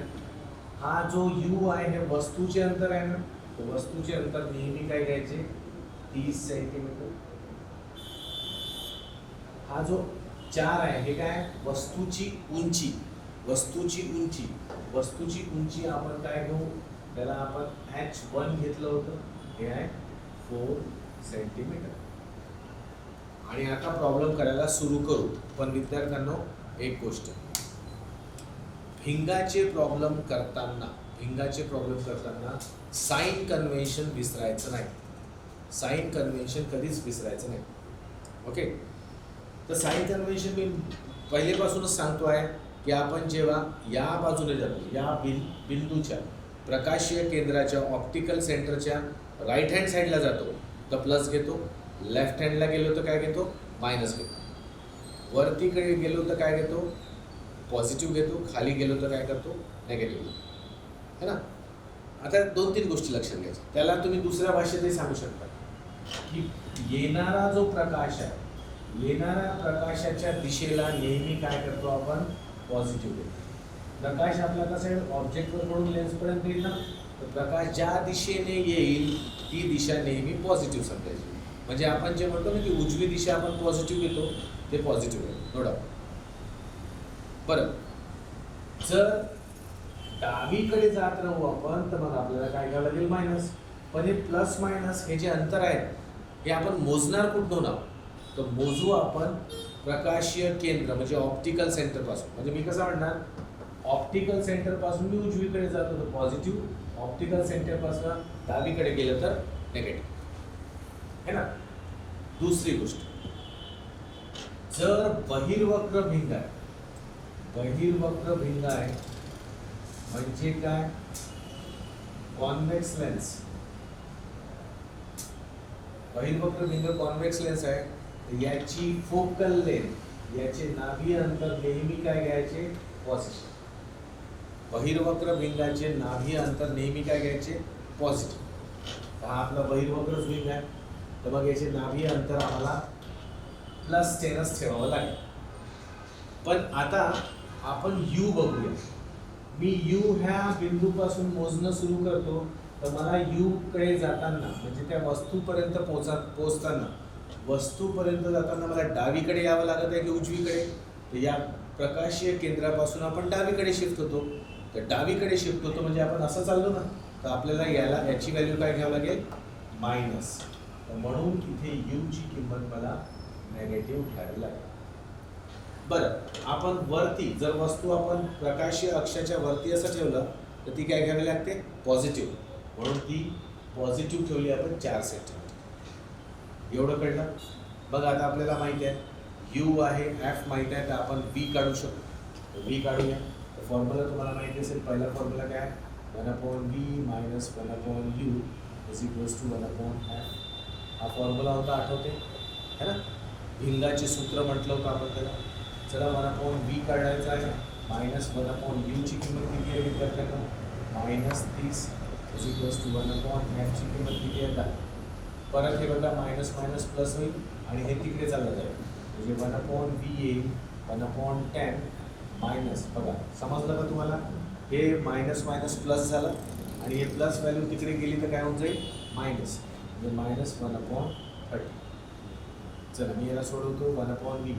हा जो यू आहे हे वस्तूचे अंतर आहे ना, तर वस्तूचे अंतर नेहमी काय घ्यायचे 30 सेंटीमीटर. हा जो 4 आहे हे काय वस्तूची उंची. वस्तूची उंची वस्तूची उंची आपण काय घेऊ, त्याला आपण h1 घेतलं होतं, हे आहे 4 सेंटीमीटर. आणि आता प्रॉब्लेम करायला सुरू करू. पण विद्यार्थ्यांनो एक गोष्ट, भिंगाचे प्रॉब्लेम करताना साइन कन्व्हेन्शन विसरायचं नाही. साइन कन्व्हेन्शन कधीच विसरायचं नाही. ओके तर साइन कन्व्हेन्शन मी पहिलेपासूनच सांगतो आहे की आपण जेव्हा या बाजूने जातो, या बिंदूच्या प्रकाशीय केंद्राच्या ऑप्टिकल सेंटरच्या राईट हँड साईडला जातो तर प्लस घेतो, लेफ्ट हँडला गेलो तर काय घेतो मायनस घेतो, वरतीकडे गेलो तर काय घेतो पॉझिटिव्ह घेतो, खाली गेलो तर काय करतो नेगेटिव्ह, है ना. आता 2-3 गोष्टी लक्षात घ्यायच्या. त्याला तुम्ही दुसऱ्या भाषेतही सांगू शकता की येणारा जो प्रकाश आहे, येणाऱ्या प्रकाशाच्या दिशेला नेहमी काय करतो आपण पॉझिटिव्ह घेतो. प्रकाश आपला कसा आहे ऑब्जेक्टवर पडून लेन्सपर्यंत येईल ना, तर प्रकाश ज्या दिशेने येईल ती दिशा नेहमी पॉझिटिव्ह समजायची. म्हणजे आपण जे म्हणतो ना की उजवी दिशा आपण पॉझिटिव्ह घेतो, ते पॉझिटिव्ह आहे थोडा. बरं जर डावीकडे जात राहू आपण तर मग आपल्याला काय घ्यावं लागेल मायनस. पण हे प्लस मायनस हे जे अंतर आहे हे आपण मोजणार कुठून आहोत, तर मोजू आपण प्रकाशीय केंद्र म्हणजे ऑप्टिकल सेंटरपासून. म्हणजे मी कसं म्हणणार, ऑप्टिकल सेंटरपासून मी उजवीकडे जातो तर पॉझिटिव्ह, ऑप्टिकल सेंटरपासून डावीकडे गेलं तर नेगेटिव्ह, है ना. दुसरी गोष्ट, जर बहिर्वक्र भिंग आहे, बहिर्वक्र भिंग आहे म्हणजे काय कॉन्व्हेक्स लेन्स. बहिर्वक्र भिंग कॉन्व्हेक्स लेन्स आहे, तर याची फोकल लेंथ, याचे नाभी अंतर नेहमी काय घ्यायचे पॉझिटिव्ह. बहिर्वक्र भिंगाचे नाभी अंतर नेहमी काय घ्यायचे पॉझिटिव्ह. हा आपला बहिर्वक्र भिंग आहे, तर मग याचे नाभी अंतर आम्हाला +10च ठेवावं लागेल. पण आता आपण यू बघूया. मी यू ह्या बिंदूपासून मोजणं सुरू करतो, तर मला यू कडे जाताना म्हणजे त्या वस्तूपर्यंत पोहोचताना वस्तूपर्यंत जाताना मला डावीकडे यावं लागत आहे की उजवीकडे. तर या प्रकाशीय केंद्रापासून आपण डावीकडे शिफ्ट होतो, तर डावीकडे शिफ्ट होतो म्हणजे आपण असं चाललो ना, तर आपल्याला याची व्हॅल्यू काय घ्यावं लागेल मायनस. तर म्हणून इथे यू ची किंमत मला नेगेटिव्ह घ्यावी लागेल. बरं आपण वरती जर वस्तू आपण प्रकाशीय अक्षाच्या वरती असं ठेवलं तर ती काय घ्यावी लागते पॉझिटिव्ह, म्हणून ती पॉझिटिव्ह ठेवली आपण 4 सेंटीमीटर. एवढं कळलं. बघा आता आपल्याला माहिती आहे यू आहे, एफ माहिती आहे, तर आपण व्ही काढू शकतो. व्ही काढूया. तर फॉर्म्युला तुम्हाला माहिती असेल. पहिला फॉर्म्युला काय 1/v - 1/u = 1/f. हा फॉर्म्युला होता, आठवते है ना. भिंगाचे सूत्र म्हटलं होतं आपण त्याला. चला 1/v काढायचं आहे, -1/u ची किंमत किती आहे विद्यार्थ्यांना -30 = 1/f ची किंमत किती आहे 10. परत हे बघा मायनस मायनस प्लस होईल आणि हे तिकडे चाललं जाईल, म्हणजे 1/v येईल 1/10 मायनस. बघा समजलं का तुम्हाला, हे मायनस मायनस प्लस झालं आणि हे प्लस व्हॅल्यू तिकडे गेली तर काय होऊन जाईल मायनस, म्हणजे -1/30. चला मी याला सोडवतो. 1/v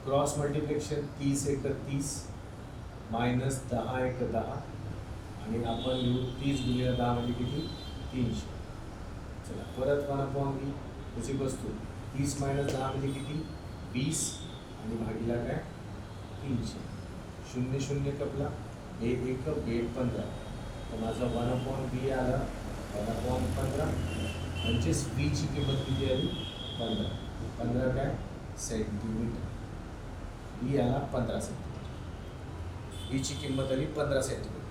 क्रॉस मल्टिप्लिकेशन 30 × 30 -10 × 10 आणि आपण लिहू 30 × 10 म्हणजे किती 300. चला परत 1/v त्याची वस्तू 30 - 10 म्हणजे किती 20 आणि भागीला काय 300 0 0 कपला 1 1 15 तर माझं 1/v आलं 1/15 म्हणजेच v ची किंमत किती आली 15 15 काय सेंटीमीटर v आला 15 सेंटीमीटर v ची किंमत आली 15 सेंटीमीटर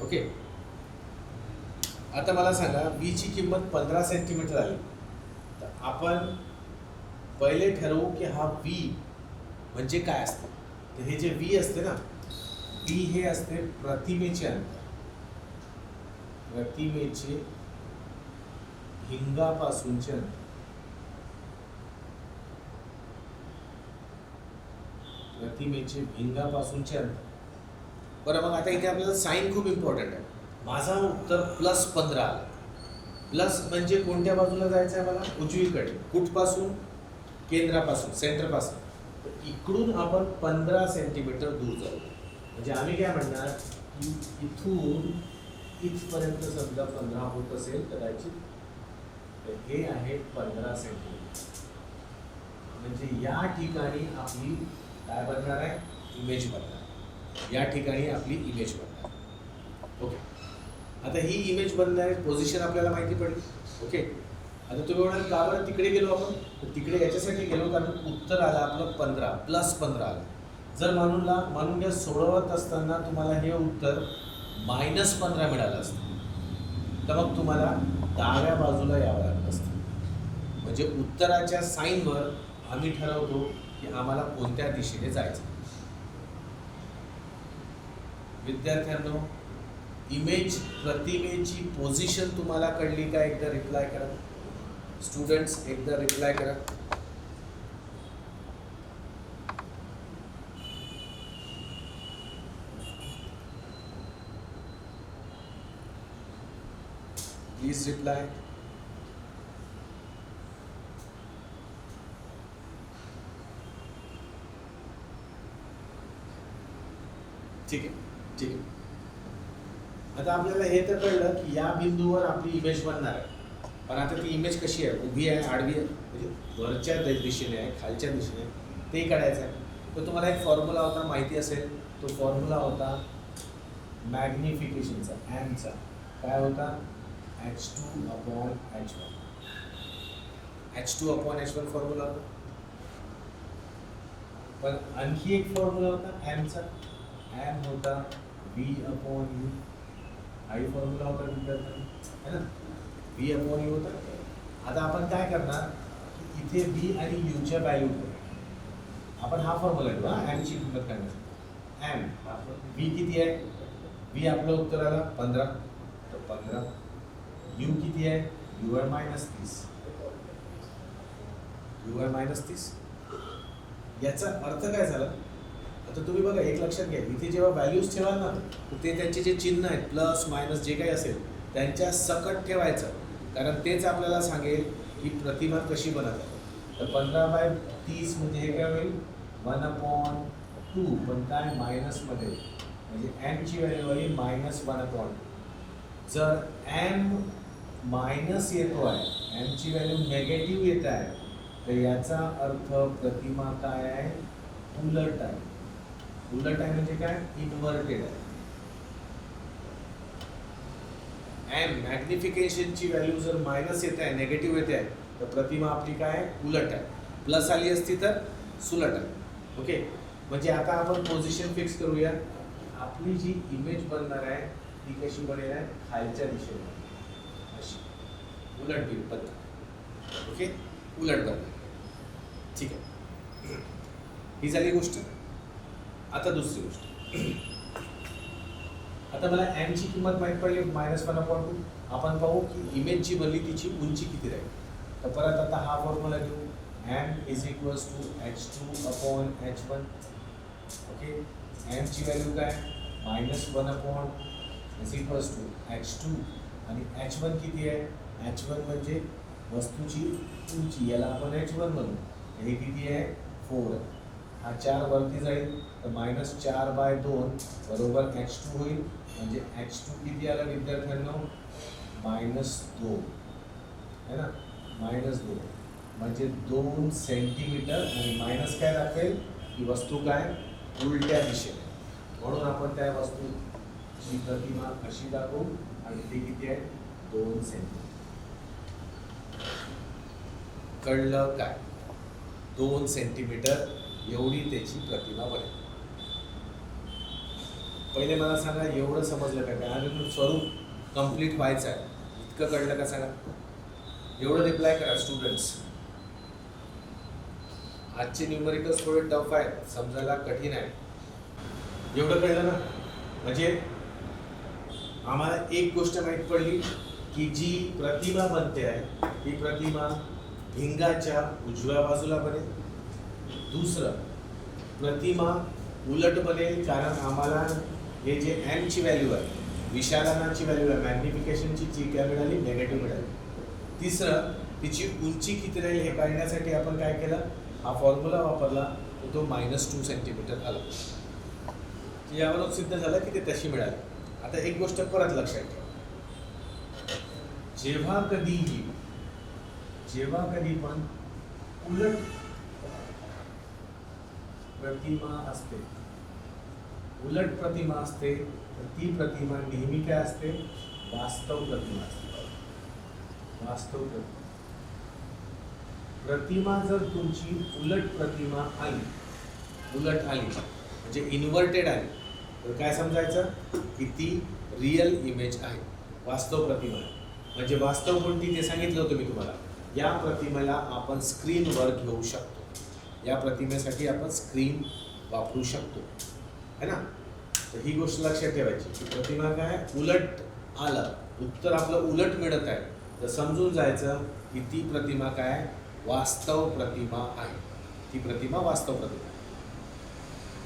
ओके आता मला सांगा v ची किंमत 15 सेंटीमीटर आली तर आपण पहिले ठरवू की हा v म्हणजे काय असते तर हे जे v असते ना v हे असते प्रतिमेचे अंतर प्रतिमेचे भिंगापासूनचे अंतर प्रतिमेचे भिंगापासूनचे अंतर बरं मग आता इथे आपल्याला साईन खूप इम्पॉर्टंट आहे माझा उत्तर +15 आला प्लस म्हणजे कोणत्या बाजूला जायचं आहे मला उजवीकडे कुठपासून केंद्रापासून सेंटरपासून तर इकडून आपण 15 सेंटीमीटर दूर जाऊ म्हणजे आम्ही काय म्हणणार की इथून इथपर्यंत समजा 15 होत असेल कदाचित तर हे आहे 15 सेंटीमीटर म्हणजे या ठिकाणी आपली काय बनणार आहे इमेज बनणार या ठिकाणी आपली इमेज बनणार ओके आता ही इमेज बनणार पोझिशन आपल्याला माहिती पडली ओके आता तुम्ही म्हणाल का बरं तिकडे गेलो आपण तर तिकडे याच्यासाठी गेलो कारण उत्तर आलं आपलं 15 +15 आलं जर मानून घ्या सोडवत असताना तुम्हाला हे उत्तर -15 मिळालं असतं तर मग तुम्हाला डाव्या बाजूला यावं लागलं असतं म्हणजे उत्तराच्या साईनवर आम्ही ठरवतो की आम्हाला कोणत्या दिशेने जायचं विद्यार्थ्यांनो इमेज प्रतिमेची पोझिशन तुम्हाला कळली का एकदा रिप्लाय करा स्टुडंट्स एकदा रिप्लाय करा प्लीज रिप्लाय ठीक आहे ठीक आहे आता आपल्याला हे तर कळलं की या बिंदूवर आपली इमेज बनणार आहे पण आता ती इमेज कशी आहे उभी आहे आडवी आहे म्हणजे वरच्या दिशेने आहे खालच्या दिशेने ते काढायचं आहे तर तुम्हाला एक फॉर्म्युला होता माहिती असेल तो फॉर्म्युला होता मॅग्निफिकेशनचा एमचा काय होता h2/h1 h2/h1 फॉर्म्युला होता पण आणखी एक फॉर्म्युला होता एमचा एम होता v/u हाही फॉर्म्युला होता विद्यार्थ्यांनी है ना v/u होता आता आपण काय करणार की इथे v आणि u च्या व्हॅल्यू आपण हा फॉर्म्युला घेऊ हा एम ची किंमत काढण्यासाठी एम v किती आहे v आपलं उत्तर आलं 15 तर 15 u किती आहे u आहे -30 u आहे -30 याचा अर्थ काय झाला आता तुम्ही बघा एक लक्षात घ्या इथे जेव्हा व्हॅल्यूज ठेवाल ना तर ते त्यांचे जे चिन्ह आहेत प्लस मायनस जे काही असेल त्यांच्या सकट ठेवायचं कारण तेच आपल्याला सांगेल की प्रतिमा कशी बनत तर 15/30 म्हणजे हे काय होईल 1/2 पण काय मायनसमध्ये म्हणजे एम ची व्हॅल्यू आली -1/2 जर एम मायनस येतो आहे एम ची व्हॅल्यू नेगेटिव्ह येत आहे तर याचा अर्थ प्रतिमा काय आहे उलट आहे उलट आहे म्हणजे काय इन्व्हर्टेड आहे एम मॅग्निफिकेशनची व्हॅल्यू जर मायनस येत आहे नेगेटिव्ह येते आहे तर प्रतिमा आपली काय आहे उलट आहे प्लस आली असती तर सुलट आहे ओके म्हणजे आता आपण पोझिशन फिक्स करूया आपली जी इमेज बनणार आहे ती कशी बनेल आहे खालच्या दिशेने अशी उलट बिल पद्धत ओके उलट बनणार ठीक आहे ही झाली गोष्ट आता दुसरी गोष्ट आता मला एम ची किंमत माहीत पडली -1/2 आपण पाहू की इमेज जी बनली तिची उंची किती राहील तर परत आता हा फॉर्म्युला घेऊ एम h2/h1 ओके एम ची व्हॅल्यू काय -1/h2 आणि h1 किती आहे h1 म्हणजे वस्तूची उंची याला आपण h1 म्हणू हे किती आहे 4 हा 4 वरती जाईल तर -4/2 बरोबर h2 होईल म्हणजे h2 किती आला विद्यार्थ्यांनो -2 है ना, -2 म्हणजे 2 सेंटीमीटर आणि मायनस काय दाखवेल ही वस्तू काय उलट्या दिशेने, म्हणून आपण त्या वस्तूची प्रतिमा अशी दाखवू आणि ती किती आहे 2 सेंटीमीटर. कळलं काय? 2 सेंटीमीटर एवढी त्याची प्रतिमा बनेल. पहिले मला सांगा एवढं समजलं का? काय अजून स्वरूप कंप्लीट व्हायचं आहे, इतकं कळलं का सांगा? एवढं रिप्लाय करा स्टुडंट्स. आजचे न्यूमरिकल्स थोडे टफ आहेत, समजायला कठीण आहे. एवढं कळलं ना? म्हणजे आम्हाला एक गोष्ट माहीत पडली की जी प्रतिमा बनते आहे ती प्रतिमा भिंगाच्या उजव्या बाजूला बनेल. दुसरं, प्रतिमा उलट बनेल कारण आम्हाला हे जे एम ची व्हॅल्यू आहे, विशालनाची व्हॅल्यू आहे, मॅग्निफिकेशनची जी काय मिळाली नेगेटिव्ह मिळाली. तिसरं, तिची उंची किती राहील हे काढण्यासाठी आपण काय केलं, हा फॉर्म्युला वापरला, तर तो -2 सेंटीमीटर आला. यावरून सिद्ध झालं की ते तशी मिळाली. आता एक गोष्ट परत लक्षात ठेवा, जेव्हा कधी पण उलट प्रतिमा असते, उलट प्रतिमा असते, तर ती प्रतिमा नेहमी काय असते, वास्तव प्रतिमा असते. वास्तव प्रतिमा जर तुमची उलट प्रतिमा आली, उलट आली म्हणजे इन्व्हर्टेड आली, तर काय समजायचं की ती रियल इमेज आहे, वास्तव प्रतिमा आहे. म्हणजे वास्तव कोणती ते सांगितलं होतं मी तुम्हाला. या प्रतिमेला आपण स्क्रीनवर घेऊ शकतो, या प्रतिमेसाठी आपण स्क्रीन वापरू शकतो, है ना. तर ही गोष्ट लक्षात ठेवायची की प्रतिमा काय उलट आलं, उत्तर आपलं उलट मिळत आहे, तर समजून जायचं की ती प्रतिमा काय वास्तव प्रतिमा आहे, ती प्रतिमा वास्तव प्रतिमा आहे.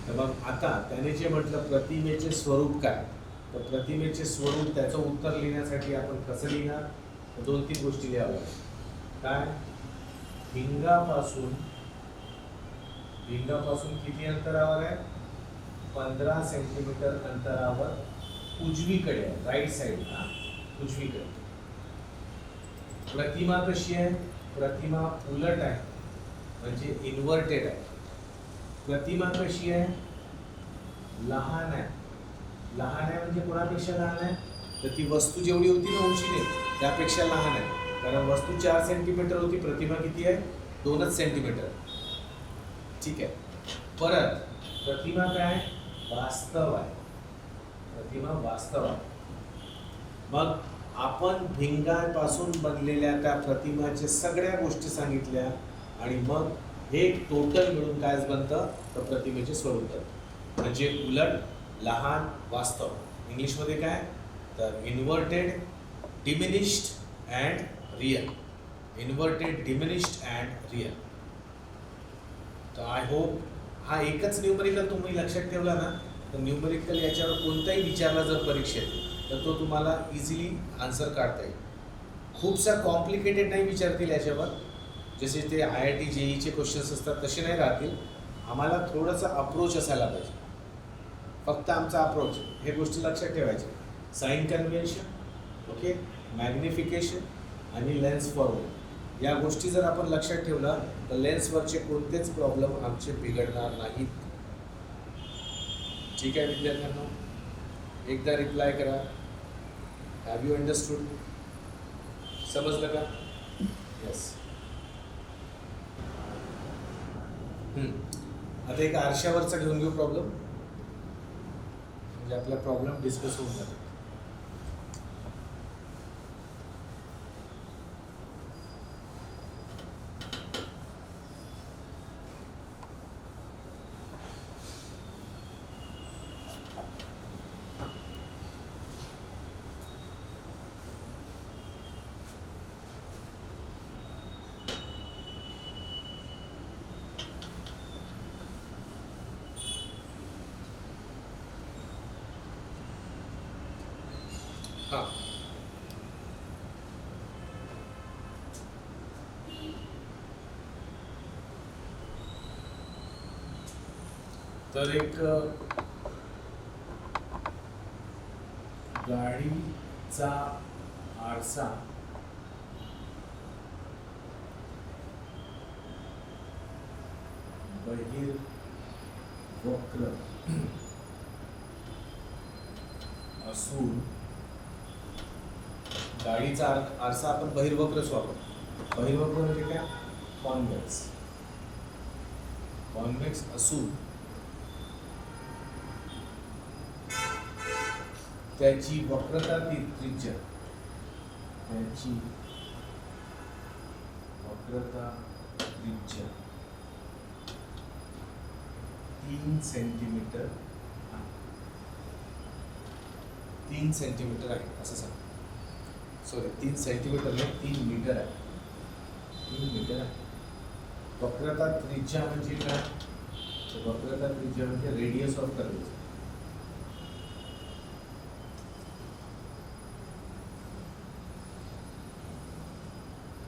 तर मग आता त्याने जे म्हटलं प्रतिमेचे स्वरूप काय, तर प्रतिमेचे स्वरूप त्याचं उत्तर लिहिण्यासाठी आपण कसं लिहिणार, तर 2-3 गोष्टी लिहाव्या. काय, भिंगापासून किती अंतरावर आहे, 15 सेंटीमीटर अंतरावर उजवीकडे आहे, राईट साईडला उजवीकडे. प्रतिमा कशी आहे, प्रतिमा उलट आहे म्हणजे इन्व्हर्टेड आहे. प्रतिमा कशी आहे, लहान आहे. लहान आहे म्हणजे कोणापेक्षा लहान आहे, तर ती वस्तू जेवढी होती ना उंचीने त्यापेक्षा लहान आहे. कारण वस्तू 4 सेंटीमीटर होती, प्रतिमा किती आहे 2 सेंटीमीटर. ठीक आहे. परत प्रतिमा काय वास्तव आहे, प्रतिमा वास्तव आहे. मग आपण भिंगापासून बनलेल्या त्या प्रतिमाच्या सगळ्या गोष्टी सांगितल्या आणि मग हे टोटल मिळून काय बनतं, तर प्रतिमेचे स्वरूप बनतं. म्हणजे उलट, लहान, वास्तव. इंग्लिशमध्ये काय, तर inverted, diminished and real. Inverted, diminished and real. तर आय होप हा एकच न्यूमरिकल तुम्ही लक्षात ठेवला ना, तर न्यूमरिकल याच्यावर कोणताही विचारला जर परीक्षेत, तर तो तुम्हाला इझिली आन्सर काढता येईल. खूपसा कॉम्प्लिकेटेड नाही विचारतील याच्यावर, जसे ते IIT JEEचे क्वेश्चन्स असतात तसे नाही राहतील. आम्हाला थोडंसं अप्रोच असायला पाहिजे, फक्त आमचा अप्रोच. हे गोष्टी लक्षात ठेवायचे, साइन कन्व्हेन्शन, ओके, मॅग्निफिकेशन आणि लेन्स फॉरवर्ड. या गोष्टी जर आपण लक्षात ठेवला तर लेन्सवरचे कोणतेच प्रॉब्लेम आमचे बिघडणार नाहीत. ठीक आहे विद्यार्थ्यांना, एकदा रिप्लाय करा. Have you understood? समजलं का? येस. आता एक आरशावरचा घेऊन घेऊ प्रॉब्लेम, म्हणजे आपला प्रॉब्लेम डिस्कस होऊन जातो. हां, तर एक गाडीचा आरसा बहिर्वक्र असून गाडीचा आरसा आपण बहिर्वक्रच वापरतो. बहिर्वक्र म्हणजे काय? कॉन्व्हेक्स. कॉन्व्हेक्स असून त्याची वक्रता त्रिज्या, त्याची वक्रता त्रिज्या 3 सेंटीमीटर 3 सेंटीमीटर आहे असं सांग. सॉरी 3 सेंटीमीटर नाही, 3 मीटर आहे. 3 मीटर आहे. वक्रता त्रिज्या म्हणजे काय? तर वक्रता त्रिज्या म्हणजे radius of curvature.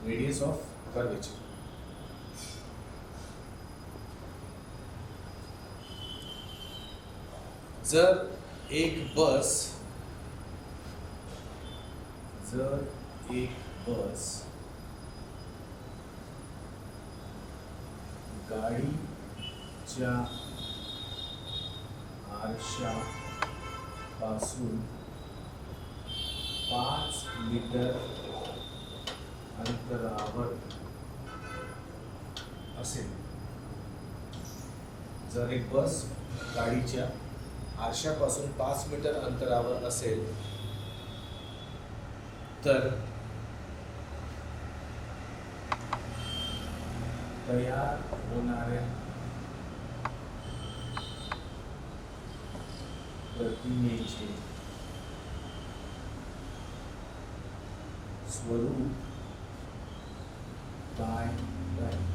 Radius of curvature. जर एक बस गाडीच्या आरशापासून 5 मीटर अंतरावर असेल. जर एक बस गाडीच्या आरशापासून 5 मीटर अंतरावर असेल तर तयार होणाऱ्या प्रतिमेचे स्वरूप काय राहील?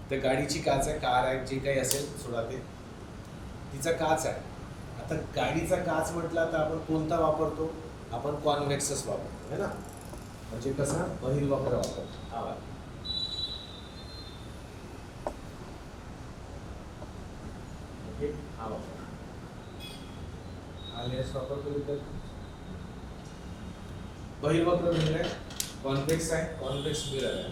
तर गाडीची काच आहे, कार आहे, जे काही असेल सोडा ते, तिचा काच आहे. आता गाडीचा काच म्हटला तर आपण कोणता वापरतो? आपण कॉन्व्हेक्सच वापरतो है ना. म्हणजे कसा? बहिर्वक्र वापरतो. हा वाला. ओके, हा वापर. हा लेन्स वापरतो इथं. बहिर्वक्र म्हणजे कॉन्व्हेक्स आहे, कॉन्व्हेक्स मिरर आहे.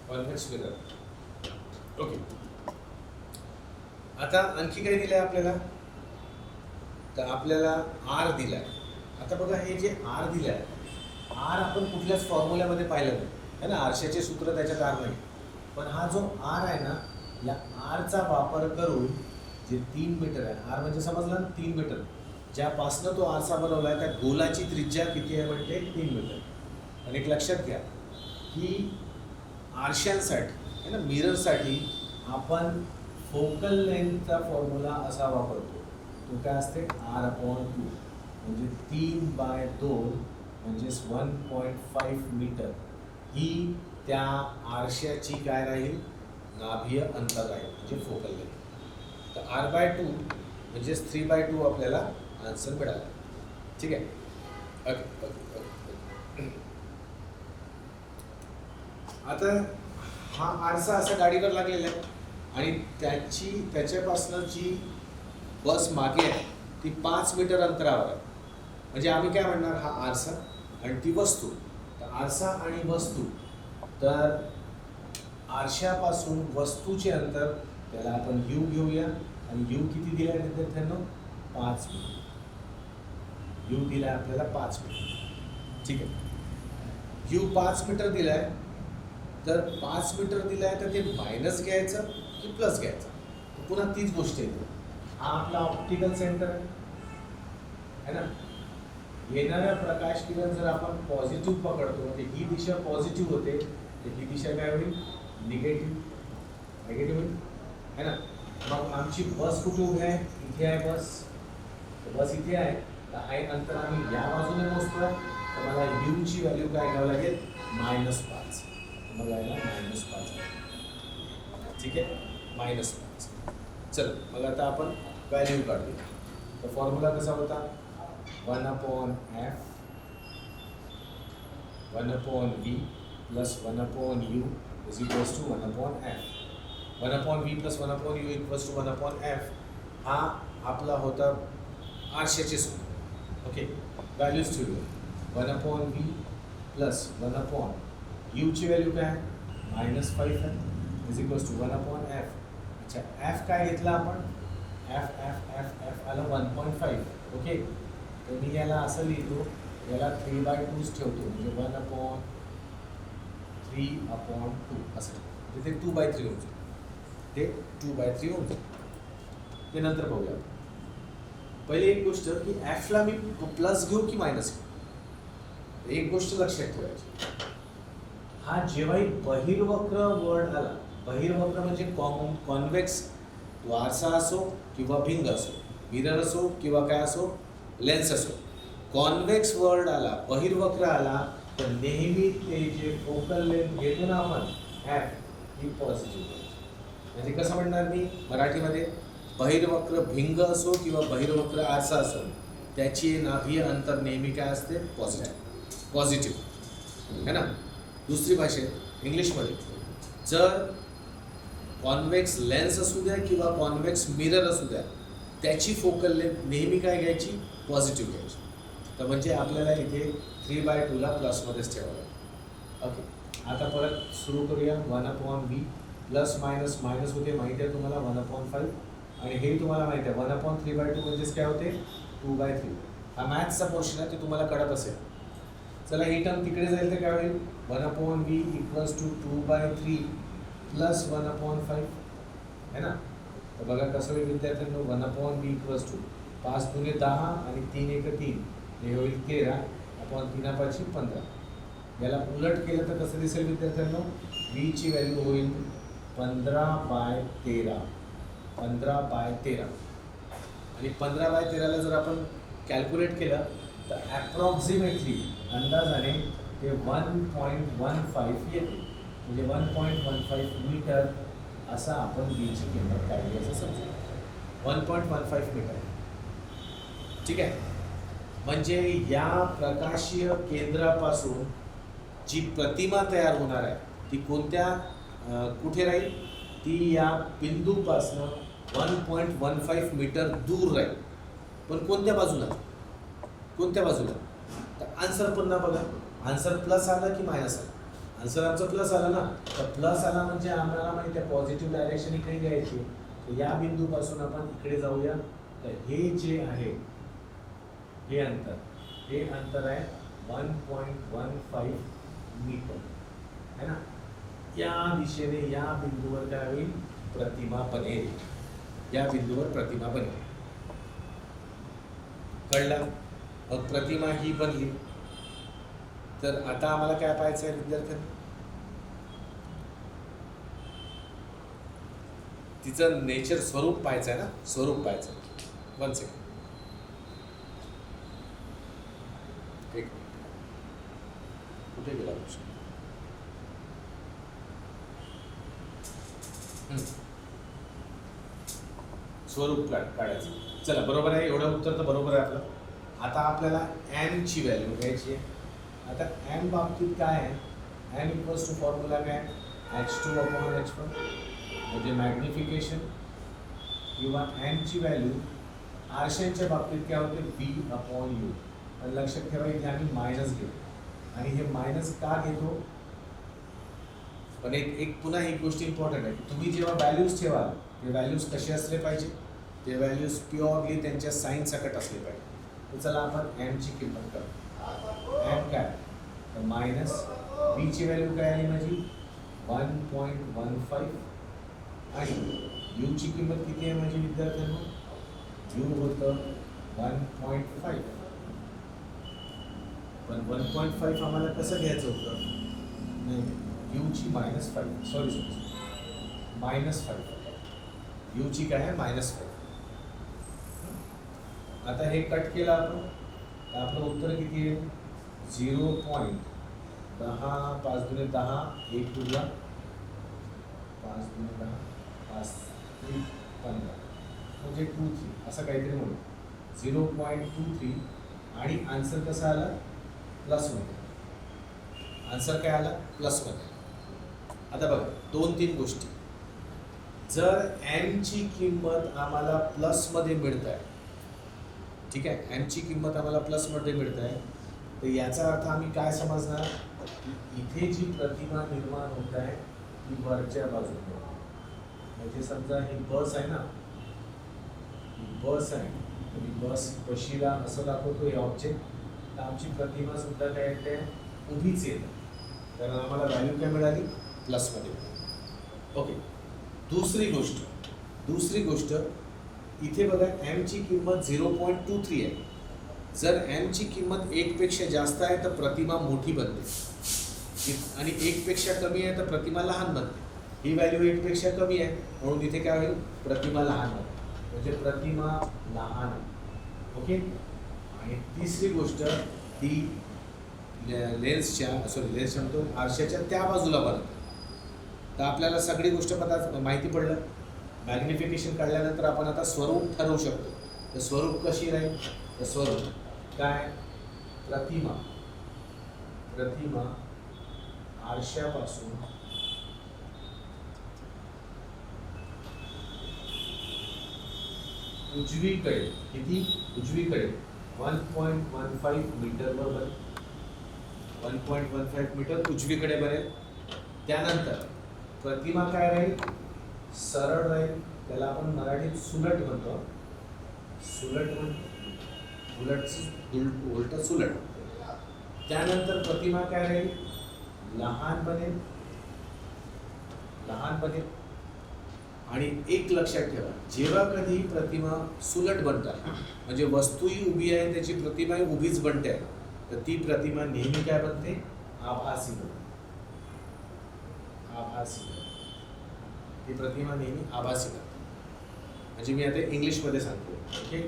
Convex mirror. ओके. आता आणखी काय दिलंय आपल्याला? तर आपल्याला आर दिलाय. आता बघा हे जे आर दिलंय, आर आपण कुठल्याच फॉर्म्युल्यामध्ये पाहिलं नाही है ना. आरशाचे सूत्र त्याच्यात आर नाही. पण हा जो आर आहे ना, या आरचा वापर करून जे 3 मीटर आहे, आर म्हणजे समजलं ना 3 मीटर, ज्यापासनं तो आरसा बनवलाय त्या गोलाची त्रिज्या किती आहे म्हणजे 3 मीटर. आणि एक लक्षात घ्या की आरशांसाठी है ना, मिररसाठी आपण फोकल लेंथचा फॉर्म्युला असा वापरतो. तो काय असते? R/2 म्हणजे 3/2 म्हणजेच 1.5 मीटर ही त्या आरशाची काय राहील? नाभीय अंतर राहील म्हणजे फोकल लेंथ. तर R/2 म्हणजेच 3/2 आपल्याला आन्सर मिळाला. ठीक आहे. आता हा आरसा असा गाडीवर लागलेला आहे आणि त्याच्यापासनं जी बस मागे आहे ती 5 मीटर अंतरावर आहे. म्हणजे आम्ही काय म्हणणार? हा आरसा आणि ती वस्तू. तर आरसा आणि वस्तू, तर आरशापासून वस्तूचे अंतर त्याला आपण u घेऊया. आणि u किती दिला आहे विद्यार्थ्यांनो? 5 मीटर. u दिला आपल्याला 5 मीटर. ठीक आहे. u 5 मीटर दिलाय, तर 5 मीटर दिलाय तर ते मायनस घ्यायचं की प्लस घ्यायचं? पुन्हा तीच गोष्ट येते. हा आपला ऑप्टिकल सेंटर आहे ना. येणाऱ्या प्रकाश किरण जर आपण पॉझिटिव्ह पकडतो म्हणजे ही दिशा पॉझिटिव्ह होते, तर ही दिशा काय होईल? निगेटिव्ह होईल है ना. मग आमची बस कुठे उभी आहे? इथे आहे बस. बस इथे आहे, तर आहे अंतर आम्ही या बाजूने मोजतोय. तर मला u ची व्हॅल्यू काय घ्यावं लागेल? -5. मला याला -5. ठीक आहे, -5. चल मग आता आपण व्हॅल्यू काढूया. तर फॉर्म्युला कसा होता? 1/f 1/v plus 1/u is equals to 1/f. 1/v plus 1/u equals to 1/f. हा आपला होता आरशाचे सूत्र. ओके, व्हॅल्यूज ठेवूया. 1/v प्लस 1/u ची व्हॅल्यू काय आहे? -5 आहे इज इक्वल्स टू 1/f. अच्छा, f काय घेतला आपण? f आलं 1.5. ओके, तर मी याला असं लिहितो, याला 3/2 ठेवतो, म्हणजे 1/3/2 असं ठेवतो. म्हणजे ते 2/3 होऊन जाईल, ते 2/3 होऊन जाईल. ते नंतर बघूया. पहिले एक गोष्ट की ला मी प्लस घेऊ की मायनस घेऊ, एक गोष्ट लक्षात ठेवायची. हा जेव्हाही बहिर्वक्र वर्ड आला, बहिर्वक्र म्हणजे कॉन्व्हेक्स, तो आरसा असो किंवा भिंग असो, मिरर असो किंवा काय असो, लेन्स असो, कॉन्व्हेक्स वर्ड आला, बहिर्वक्र आला, तर नेहमी ते जे फोकल लेंथ घेतो ना आपण एफ, ही पॉझिटिव्ह. म्हणजे कसं म्हणणार मी मराठीमध्ये? बहिर्वक्र भिंग असो किंवा बहिर्वक्र आरसा असो, त्याची नाभीय अंतर नेहमी काय असते? पॉझिटिव्ह है ना. दुसरी भाषेत इंग्लिशमध्ये जर कॉन्व्हेक्स लेन्स असू द्या किंवा कॉन्व्हेक्स मिरर असू द्या, त्याची फोकल लेंथ नेहमी काय घ्यायची? पॉझिटिव्ह घ्यायची. तर म्हणजे आपल्याला इथे 3/2ला प्लसमध्येच ठेवावं लागेल. ओके, आता परत सुरू करूया. 1/v प्लस मायनस मायनस होते, माहिती आहे तुम्हाला 1/5, आणि हे तुम्हाला माहिती आहे 1/3/2 म्हणजेच काय होते? 2/3. हा मॅथ्सचा पोर्शन आहे, ते तुम्हाला कळत असेल. चला, ही टर्म तिकडे जाईल तर काय होईल? 1/v इक्वल्स टू 2/3 प्लस 1/5 है ना. तर बघा कसं होईल विद्यार्थ्यांनो. 1/v इक्वल्स टू 5 दुने 10 आणि 3 एक 3, हे होईल 13/3 15. याला उलट केलं तर कसं दिसेल विद्यार्थ्यांनो? v ची व्हॅल्यू होईल 15/13. 15/13 आणि 15/13ला जर आपण कॅल्क्युलेट केलं तर ॲप्रॉक्सिमेटली अंदाजाने ते 1.15 येते. म्हणजे 1.15 मीटर असा आपण बीची किंमत काढली असं समजू. 1.15 मीटर, ठीक आहे. म्हणजे या प्रकाशीय केंद्रापासून जी प्रतिमा तयार होणार आहे ती कोणत्या कुठे राहील? ती या बिंदूपासनं 1.15 मीटर दूर राहील. पण कोणत्या बाजूला? कोणत्या बाजूला? तर आन्सर पुन्हा बघा, आन्सर प्लस आला की मायनस आला? आन्सर आमचं प्लस आला ना. तर प्लस आला म्हणजे आम्हाला माहिती आहे पॉझिटिव्ह डायरेक्शन इकडे घ्यायची. तर या बिंदूपासून आपण इकडे जाऊया. तर हे जे आहे हे अंतर आहे 1.15 मीटर है ना. या दिशेने या बिंदूवर काय होईल? प्रतिमा बनेल. या बिंदूवर प्रतिमा बनेल. कळलं? मग प्रतिमा ही बनली तर आता आम्हाला काय पाहायचं आहे विद्यार्थ्यांनी? तिचं नेचर, स्वरूप पाहायचं आहे ना. स्वरूप पाहायचं आहे. 1 सेकंड, एक मिनिट, कुठे गेला प्रश्न? स्वरूप काढायचं. चला, बरोबर आहे, एवढं उत्तर तर बरोबर आहे आपलं. आता आपल्याला एम ची व्हॅल्यू घ्यायची आहे. आता एम बाबतीत काय आहे? एम इक्वल्स टू फॉर्म्युला काय? h2/h1, म्हणजे मॅग्निफिकेशन, किंवा एम ची व्हॅल्यू आरशांच्या बाबतीत काय होते? v/u. पण लक्षात ठेवा इथे आम्ही मायनस घेतो. आणि हे मायनस का घेतो? पण एक पुन्हा एक गोष्ट इम्पॉर्टंट आहे, तुम्ही जेव्हा व्हॅल्यूज ठेवाल ते व्हॅल्यूज कसे असले पाहिजे? ते व्हॅल्यूज प्युअरली त्यांच्या साईन सकट असले पाहिजे. तर चला आपण एमची किंमत करू. एम काय? तर मायनस बी ची व्हॅल्यू काय आली माझी? 1.15, आणि यू ची किंमत किती आहे माझी विद्यार्थ्यांनो? यू होतं 1.5. पण 1.5 आम्हाला कसं घ्यायचं होतं? नाही, यू ची -5, सॉरी -5. यू ची काय आहे? -5. आता हे कट केलं आपण तर आपलं उत्तर किती आहे? 0.10. 5 दुने 10, 1 उरला, 5 दुने 10, 5 3 15, म्हणजे 23 असं काहीतरी म्हणू. 0.23. आणि आन्सर कसा आला? प्लसमध्ये. आन्सर काय आला? प्लसमध्ये. आता बघा 2-3 गोष्टी. जर एम ची किंमत आम्हाला प्लसमध्ये मिळत आहे, ठीक आहे, एम ची किंमत आम्हाला प्लसमध्ये मिळत आहे, तर याचा अर्थ आम्ही काय समजणार की इथे जी प्रतिमा निर्माण होत आहे ती वरच्या बाजूने, म्हणजे समजा ही बस आहे ना, ही बस आहे, तर ही बस बशीला असं दाखवतो हे ऑब्जेक्ट, तर आमची प्रतिमा सुद्धा काय येते उभीच येते, कारण आम्हाला व्हॅल्यू काय मिळाली प्लसमध्ये. ओके, दुसरी गोष्ट इथे बघा एम ची किंमत 0.23 आहे. जर एम ची किंमत 1 पेक्षा जास्त आहे तर प्रतिमा मोठी बनते आणि 1 पेक्षा कमी आहे तर प्रतिमा लहान बनते. ही व्हॅल्यू 1 पेक्षा कमी आहे म्हणून इथे काय होईल प्रतिमा लहान बनते, म्हणजे प्रतिमा लहान आहे. ओके, आणि तिसरी गोष्ट ती लेन्सच्या म्हणतो आरशाच्या त्या बाजूला बनते. तर आपल्याला सगळी गोष्ट माहिती पडलं. मॅग्निफिकेशन काढल्यानंतर आपण आता स्वरूप ठरवू शकतो. तर स्वरूप कशी राहील, तर स्वरूप काय, प्रतिमा आरशापासून उजवीकडे, किती उजवीकडे 1.15 मीटरवर बनेल, 1.15 मीटर उजवीकडे बनेल. त्यानंतर प्रतिमा काय राहील, सरळ राहील, त्याला आपण मराठीत सुलट म्हणतो, उलट सुलट. त्यानंतर प्रतिमा काय राहील, लहान बनेल. आणि एक लक्षात ठेवा, जेव्हा कधी प्रतिमा सुलट बनतात म्हणजे वस्तूही उभी आहे त्याची प्रतिमाही उभीच बनते, तर ती प्रतिमा नेहमी काय बनते, आभासी बनते. ती प्रतिमा नेहमी आभासी बनते. म्हणजे मी आता इंग्लिशमध्ये सांगतो. ओके,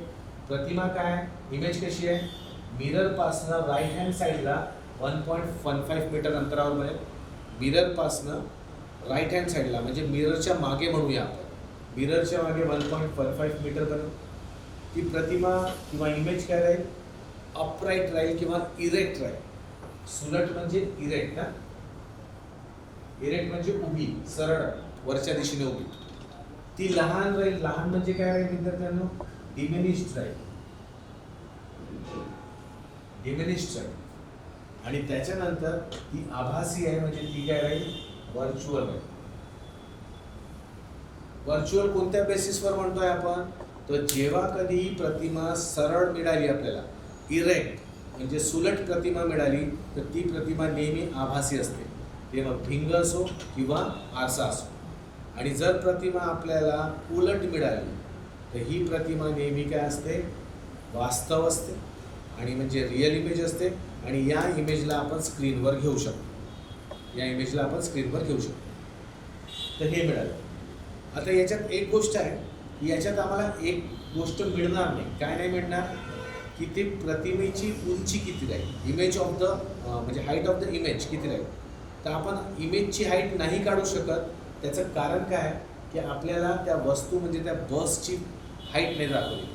प्रतिमा काय, इमेज कशी आहे, मिरर पासनं राईट हँड साईडला 1.15 मीटर अंतरावर बनेल. मिरर पासनं राईट हँड साईडला म्हणजे मिररच्या मागे म्हणूया आपण, मिररच्या मागे 1.15 मीटर बनेल. ती प्रतिमा किंवा इमेज काय राहील, अपराईट राहील किंवा इरेक्ट राहील. सुलट म्हणजे इरेक्ट ना, इरेक्ट म्हणजे उभी, सरळ वरच्या दिशेने उभी. ती लहान राहील, लहान म्हणजे काय राहील विद्यार्थ्यांनो, डिमिनिश्ड राहील. आणि त्याच्यानंतर ती आभासी आहे म्हणजे ती काय राहील, व्हर्च्युअल आहे. व्हर्च्युअल कोणत्या बेसिसवर म्हणतोय आपण, तर जेव्हा कधी प्रतिमा सरळ मिळाली आपल्याला, इरेक्ट म्हणजे सुलट प्रतिमा मिळाली, तर ती प्रतिमा नेहमी आभासी असते. ते मग भिंग असो किंवा आरसा असो. आणि जर प्रतिमा आपल्याला उलट मिळाली तर ही प्रतिमा नेहमी काय असते, वास्तव असते आणि म्हणजे रिअल इमेज असते. आणि या इमेजला आपण स्क्रीनवर घेऊ शकतो, तर हे मिळालं. आता याच्यात एक गोष्ट आहे की याच्यात आम्हाला एक गोष्ट मिळणार नाही. काय नाही मिळणार, की ते प्रतिमेची उंची किती राहील, इमेज ऑफ द म्हणजे हाईट ऑफ द इमेज किती राहील. तर आपण इमेजची हाईट नाही काढू शकत. त्याचं कारण काय आहे की आपल्याला त्या वस्तू म्हणजे त्या बसची हाईट नाही दाखवली.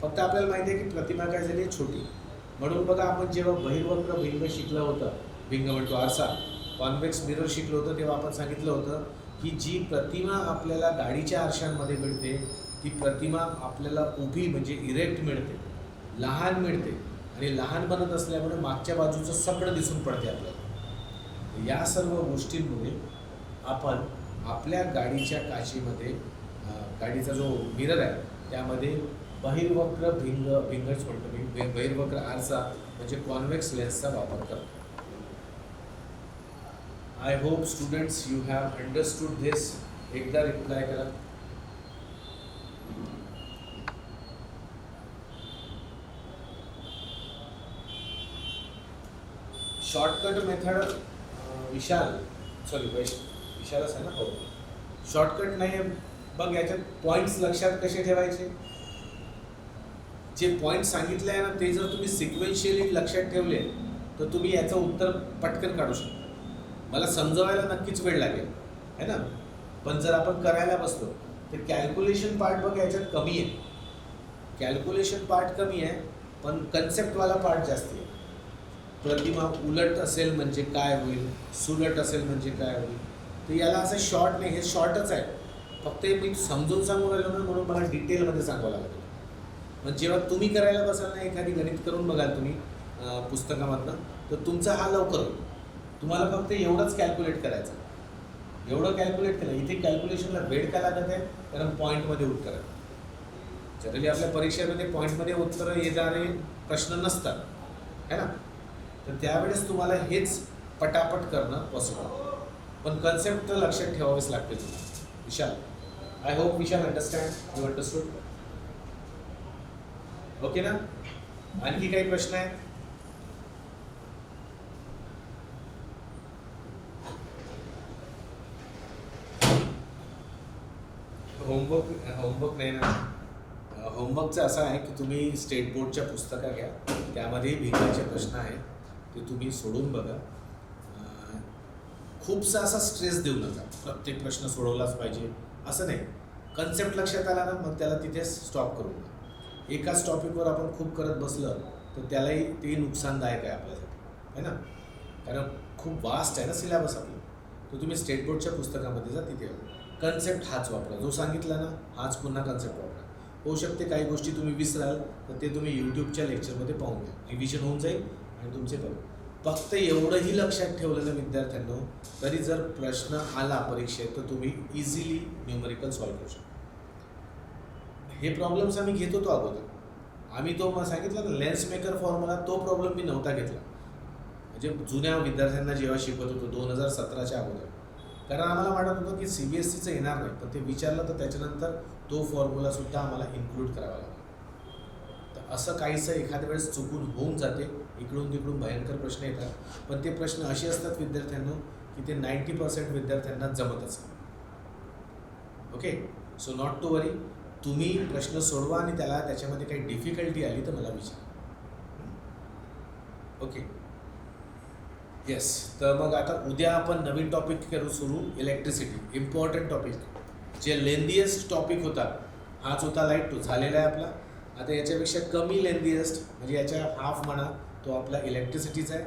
फक्त आपल्याला माहिती आहे की प्रतिमा काय झाली छोटी. म्हणून बघा आपण जेव्हा बहिर्वक्र भिंग शिकलं होतं, भिंग म्हणतो आरसा, कॉन्व्हेक्स मिरर शिकलो होतं, तेव्हा आपण सांगितलं होतं की जी प्रतिमा आपल्याला गाडीच्या आरशांमध्ये मिळते ती प्रतिमा आपल्याला उभी म्हणजे इरेक्ट मिळते, लहान मिळते. आणि लहान बनत असल्यामुळे मागच्या बाजूचं सगळं दिसून पडते आपल्याला. या सर्व गोष्टींमुळे आपण आपल्या गाडीच्या काचेमध्ये गाडीचा जो मिरर आहे त्यामध्ये बहिर्वक्र भिंगच म्हणतो, बहिर्वक्र आरसा म्हणजे कॉन्व्हेक्स लेन्सचा वापर करतो. I hope students you have understood this. एकदा रिप्लाय करा. शॉर्टकट मेथड विशालच आहे ना, हो, शॉर्टकट नाही आहे. बघ याच्यात पॉईंट्स लक्षात कसे ठेवायचे, जे पॉईंट सांगितले आहे ना ते जर तुम्ही सिक्वेन्शियली लक्षात ठेवले तर तुम्ही याचं उत्तर पटकन काढू शकता. मला समजवायला नक्कीच वेळ लागेल है ना, पण जर आपण करायला बसलो तर कॅल्क्युलेशन पार्ट बघ याच्यात कमी आहे. कॅल्क्युलेशन पार्ट कमी आहे पण कन्सेप्टवाला पार्ट जास्त आहे. प्रतिमा उलट असेल म्हणजे काय होईल, सुलट असेल म्हणजे काय होईल. तर याला असं शॉर्ट नाही, हे शॉर्टच आहे. फक्त हे मी समजून सांगू राहिलो ना, म्हणून मला डिटेलमध्ये सांगावं लागत होतं. पण जेव्हा तुम्ही करायला बसाल ना, एखादी गणित करून बघाल तुम्ही पुस्तकामधनं, तर तुमचा हा लवकर होईल. तुम्हाला फक्त एवढंच कॅल्क्युलेट करायचं. एवढं कॅल्क्युलेट केलं, इथे कॅल्क्युलेशनला वेळ काय लागत आहे, कारण पॉईंटमध्ये उत्तर आहे. जनरली आपल्या परीक्षेमध्ये पॉईंटमध्ये उत्तरं येणारे प्रश्न नसतात, है ना. तर त्यावेळेस तुम्हाला हेच पटापट करणं पॉसिबल. पण कन्सेप्ट तर लक्षात ठेवावेच लागते तुम्हाला. Vishal, I hope Vishal understand, you understood. Okay ना. आणखी काही प्रश्न आहेत? होमवर्क नाही ना. होमवर्कचं असं आहे की तुम्ही स्टेट बोर्डच्या पुस्तकं घ्या, त्यामध्ये भिंगाचे प्रश्न आहेत, ते तुम्ही सोडून बघा. खूपसा असा स्ट्रेस देऊ नका, प्रत्येक प्रश्न सोडवलाच पाहिजे असं नाही. कन्सेप्ट लक्षात आला ना, मग त्याला तिथेच स्टॉप करू नका. एकाच टॉपिकवर आपण खूप करत बसलं तर त्यालाही ते नुकसानदायक आहे आपल्यासाठी, है ना. कारण खूप वास्ट आहे ना सिलेबस आपला. तर तुम्ही स्टेट बोर्डच्या पुस्तकामध्ये जा, तिथे कन्सेप्ट हाच वापरा. जो सांगितला ना हाच पुन्हा कन्सेप्ट वापरा. होऊ शकते काही गोष्टी तुम्ही विसराल, तर ते तुम्ही यूट्यूबच्या लेक्चरमध्ये पाहून घ्या. रिव्हिजन होऊन जाईल आणि तुमचे बघा. फक्त एवढंही लक्षात ठेवलं ना विद्यार्थ्यांनो, तरी जर प्रश्न आला परीक्षेत तर तुम्ही इझिली न्यूमरिकल सॉल्व्ह करू शकता. हे प्रॉब्लेम्स आम्ही घेत होतो अगोदर. आम्ही तो मग सांगितलं ना लेन्स मेकर फॉर्म्युला, तो प्रॉब्लेम मी नव्हता घेतला. म्हणजे जुन्या विद्यार्थ्यांना जेव्हा शिकवत होतो 2017च्या अगोदर. कारण आम्हाला वाटत होतं की CBSEचं येणार नाही, पण ते विचारलं तर त्याच्यानंतर तो फॉर्म्युलासुद्धा आम्हाला इन्क्लूड करावा लागला. तर असं काहीसं एखाद्या वेळेस चुकून होऊन जाते, इकडून तिकडून भयंकर प्रश्न येतात. पण ते प्रश्न असे असतात विद्यार्थ्यांना की ते 90% विद्यार्थ्यांना जमतच नाही. ओके, सो नॉट टू वरी. तुम्ही प्रश्न सोडवा आणि त्याच्यामध्ये काही डिफिकल्टी आली तर मला विचारा. Okay, yes. तर मग आता उद्या आपण नवीन टॉपिक करू सुरू, इलेक्ट्रिसिटी. इम्पॉर्टंट टॉपिक, जे लेंदीएस्ट टॉपिक होता हाच होता लाईट, तो झालेला आहे आपला. आता याच्यापेक्षा कमी लेंदीएस्ट म्हणजे याच्या हाफ म्हणा, तो आपला इलेक्ट्रिसिटीचा आहे.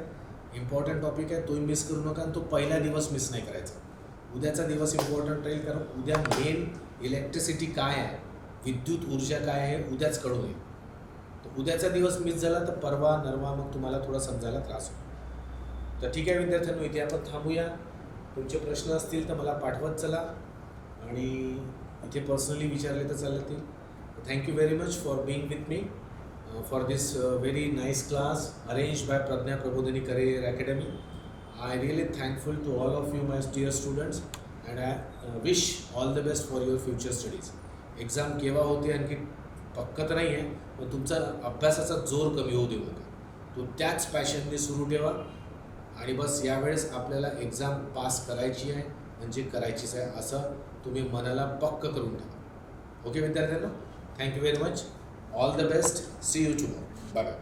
इम्पॉर्टंट टॉपिक आहे, तोही मिस करू नका. आणि तो पहिला दिवस मिस नाही करायचा. उद्याचा दिवस इम्पॉर्टंट राहील, कारण उद्या मेन इलेक्ट्रिसिटी काय आहे, विद्युत ऊर्जा काय आहे, उद्याच कळून येईल. तर उद्याचा दिवस मिस झाला तर परवा नरवा मग तुम्हाला थोडा समजायला त्रास होईल. तर ठीक आहे विद्यार्थ्यांनो, इथे आपण थांबूया. तुमचे प्रश्न असतील तर मला पाठवत चला आणि इथे पर्सनली विचारले तर चालतील. Thank you very much for being with me for this very nice class arranged bye Pragya Prabodhini career academy. I really thankful to all of you my dear students and I wish all the best for your future studies. Exam केव्हा होते आणखी पक्कं तर नाही आहे, पण तुमचा अभ्यासाचा जोर कमी होऊ देऊ नका. तो त्याच पॅशनने सुरू ठेवा आणि बस यावेळेस आपल्याला एक्झाम पास करायची आहे म्हणजे करायचीच आहे, असं तुम्ही मनाला पक्क करून ठेवा. ओके विद्यार्थ्यांनो, thank you very much. All the best. See you tomorrow. Bye bye.